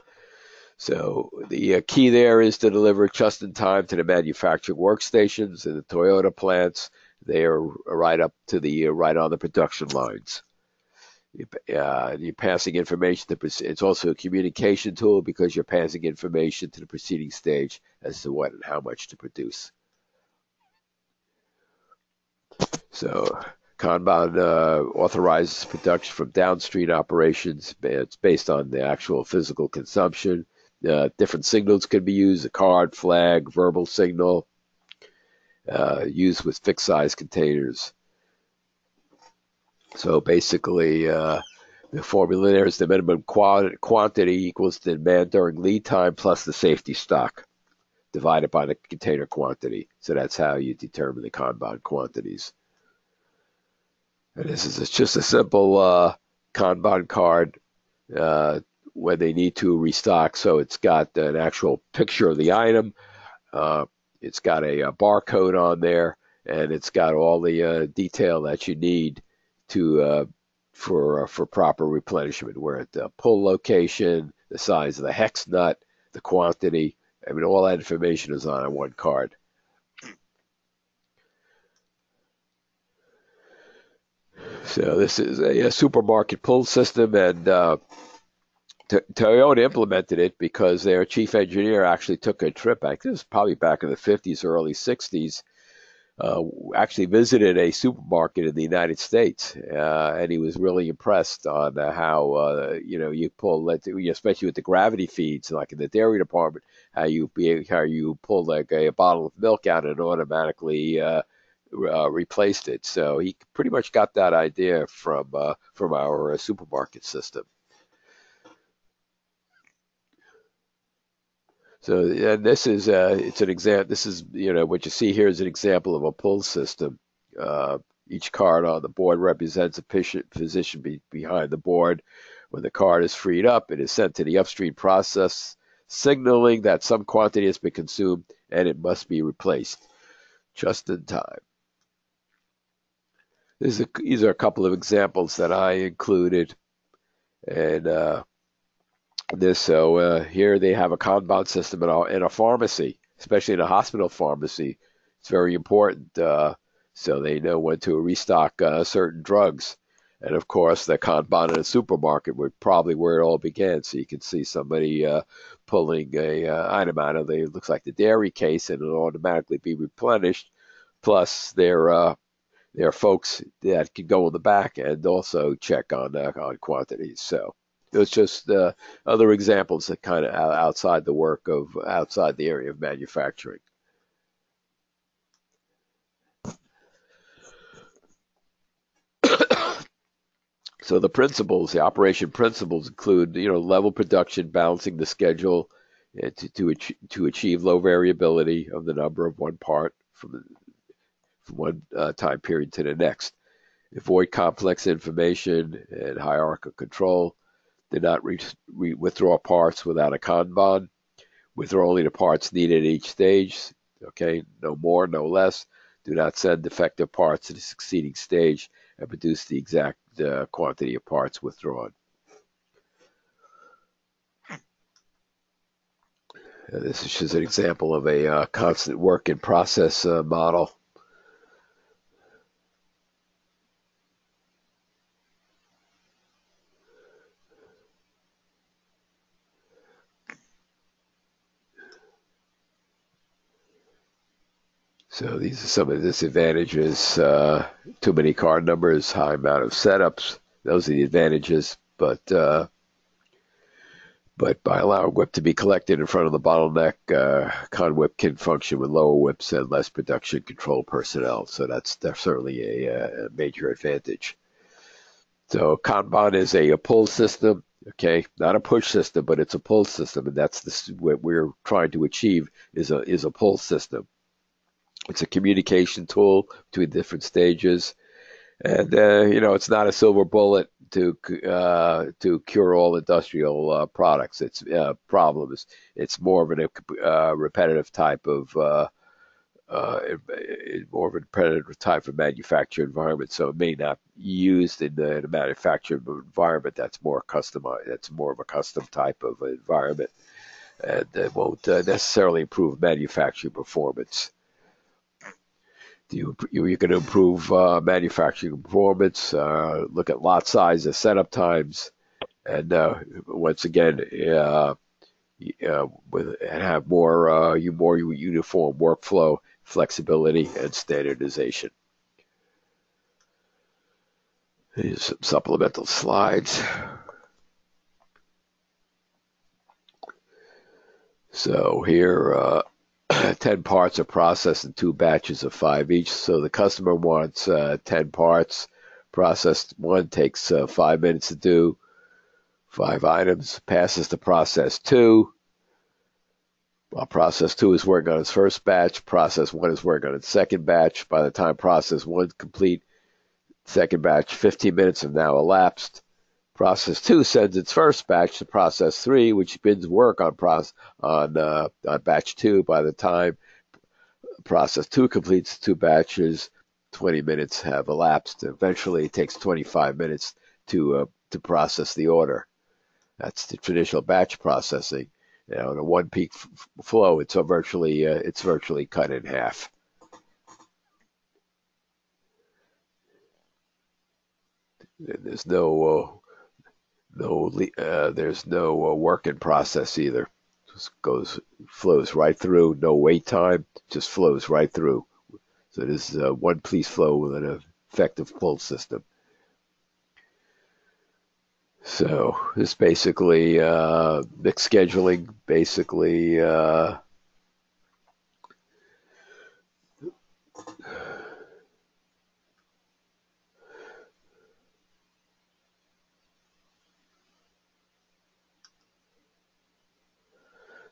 So the key there is to deliver just in time to the manufacturing workstations and the Toyota plants. They are right up to right on the production lines. You're passing information it's also a communication tool because you're passing information to the preceding stage as to what and how much to produce. So Kanban authorizes production from downstream operations. It's based on the actual physical consumption. Different signals can be used: a card, flag, verbal signal, used with fixed size containers. So basically, the formula there is the minimum quantity equals the demand during lead time plus the safety stock divided by the container quantity. So that's how you determine the Kanban quantities. And this is just a simple Kanban card when they need to restock. So it's got an actual picture of the item. It's got a barcode on there, and it's got all the detail that you need to for proper replenishment, where at the pull location, the size of the hex nut, the quantity. I mean, all that information is on one card. So this is a supermarket pull system, and Toyota implemented it because their chief engineer actually took a trip. I think it was probably back in the 50s or early 60s. Actually visited a supermarket in the United States, and he was really impressed on how you pull, especially with the gravity feeds, like in the dairy department, how you pull like a bottle of milk out and automatically replaced it. So he pretty much got that idea from our supermarket system. So and this is it's an example. This is what you see here is an example of a pull system. Each card on the board represents a position behind the board. When the card is freed up, it is sent to the upstream process, signaling that some quantity has been consumed and it must be replaced just in time. These are a couple of examples that I included, and here they have a Kanban system in a pharmacy, especially in a hospital pharmacy. It's very important, so they know when to restock certain drugs. And of course, the Kanban in a supermarket would probably where it all began. So you can see somebody pulling a item out of it looks like the dairy case, and it'll automatically be replenished. Plus, there are folks that can go in the back and also check on quantities. So it's just other examples that kind of outside the area of manufacturing. So the operation principles include, level production, balancing the schedule to achieve low variability of the number of one part from one time period to the next. Avoid complex information and hierarchical control. Do not withdraw parts without a Kanban. Withdraw only the parts needed at each stage. Okay, no more, no less. Do not send defective parts to the succeeding stage and produce the exact quantity of parts withdrawn. This is just an example of a constant work in process model. So these are some of the disadvantages. Too many card numbers, high amount of setups. Those are the advantages. But by allowing whip to be collected in front of the bottleneck, con whip can function with lower whips and less production control personnel. So that's certainly a major advantage. So Kanban is a pull system. Okay, not a push system, but it's a pull system, and that's what we're trying to achieve is a pull system. It's a communication tool between different stages, and it's not a silver bullet to cure all industrial products. It's problems. It's more of a repetitive type of manufacturing environment. So it may not be used in a manufacturing environment that's more customized. That's more of a custom type of environment, and it won't necessarily improve manufacturing performance. You're going to improve manufacturing performance, look at lot sizes, setup times, and once again, and have more uniform workflow, flexibility, and standardization. Here's some supplemental slides. So here, 10 parts are processed in 2 batches of 5 each. So the customer wants 10 parts. Process 1 takes 5 minutes to do. 5 items, passes to process 2. While process 2 is working on its first batch, process 1 is working on its second batch. By the time process 1 is complete, second batch, 15 minutes have now elapsed. Process 2 sends its first batch to process 3, which begins work on batch 2. By the time process 2 completes 2 batches, 20 minutes have elapsed. Eventually, it takes 25 minutes to process the order. That's the traditional batch processing. In a one peak flow, it's virtually cut in half. And there's no work in process either. Just flows right through, no wait time, just flows right through. So this is one piece flow with an effective pull system. So this basically mixed scheduling, basically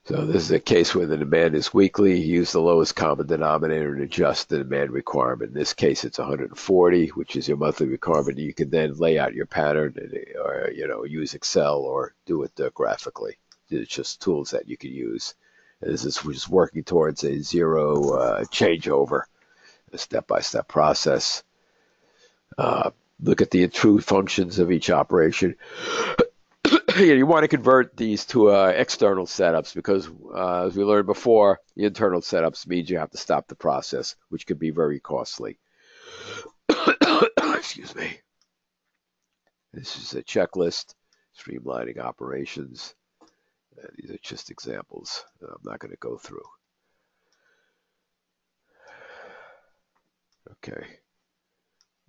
so this is a case where the demand is weekly. You use the lowest common denominator and adjust the demand requirement. In this case, it's 140, which is your monthly requirement. You can then lay out your pattern, or use Excel or do it graphically. It's just tools that you can use. And this is just working towards a zero changeover, a step-by-step process. Look at the true functions of each operation. You want to convert these to external setups because, as we learned before, the internal setups means you have to stop the process, which could be very costly. Excuse me. This is a checklist, streamlining operations. These are just examples that I'm not going to go through. Okay.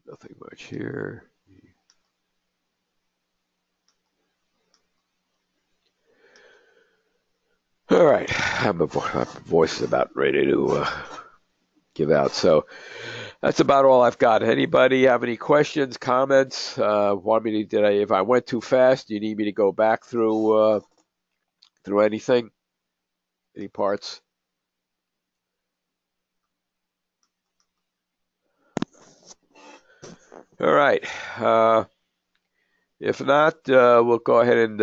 Nothing much here. All right, my voice is about ready to give out. So that's about all I've got. Anybody have any questions, comments? Want me to? If I went too fast, do you need me to go back through anything? Any parts? All right. If not, we'll go ahead and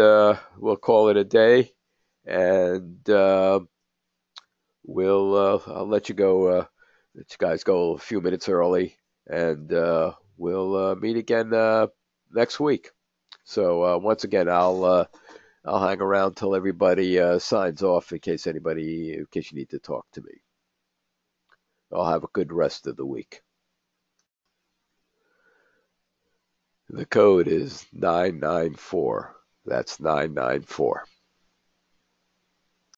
we'll call it a day, and I'll let you go. Let you guys go a few minutes early, and we'll meet again next week. So once again, I'll hang around till everybody signs off in case you need to talk to me. I'll have a good rest of the week. The code is 994. That's 994.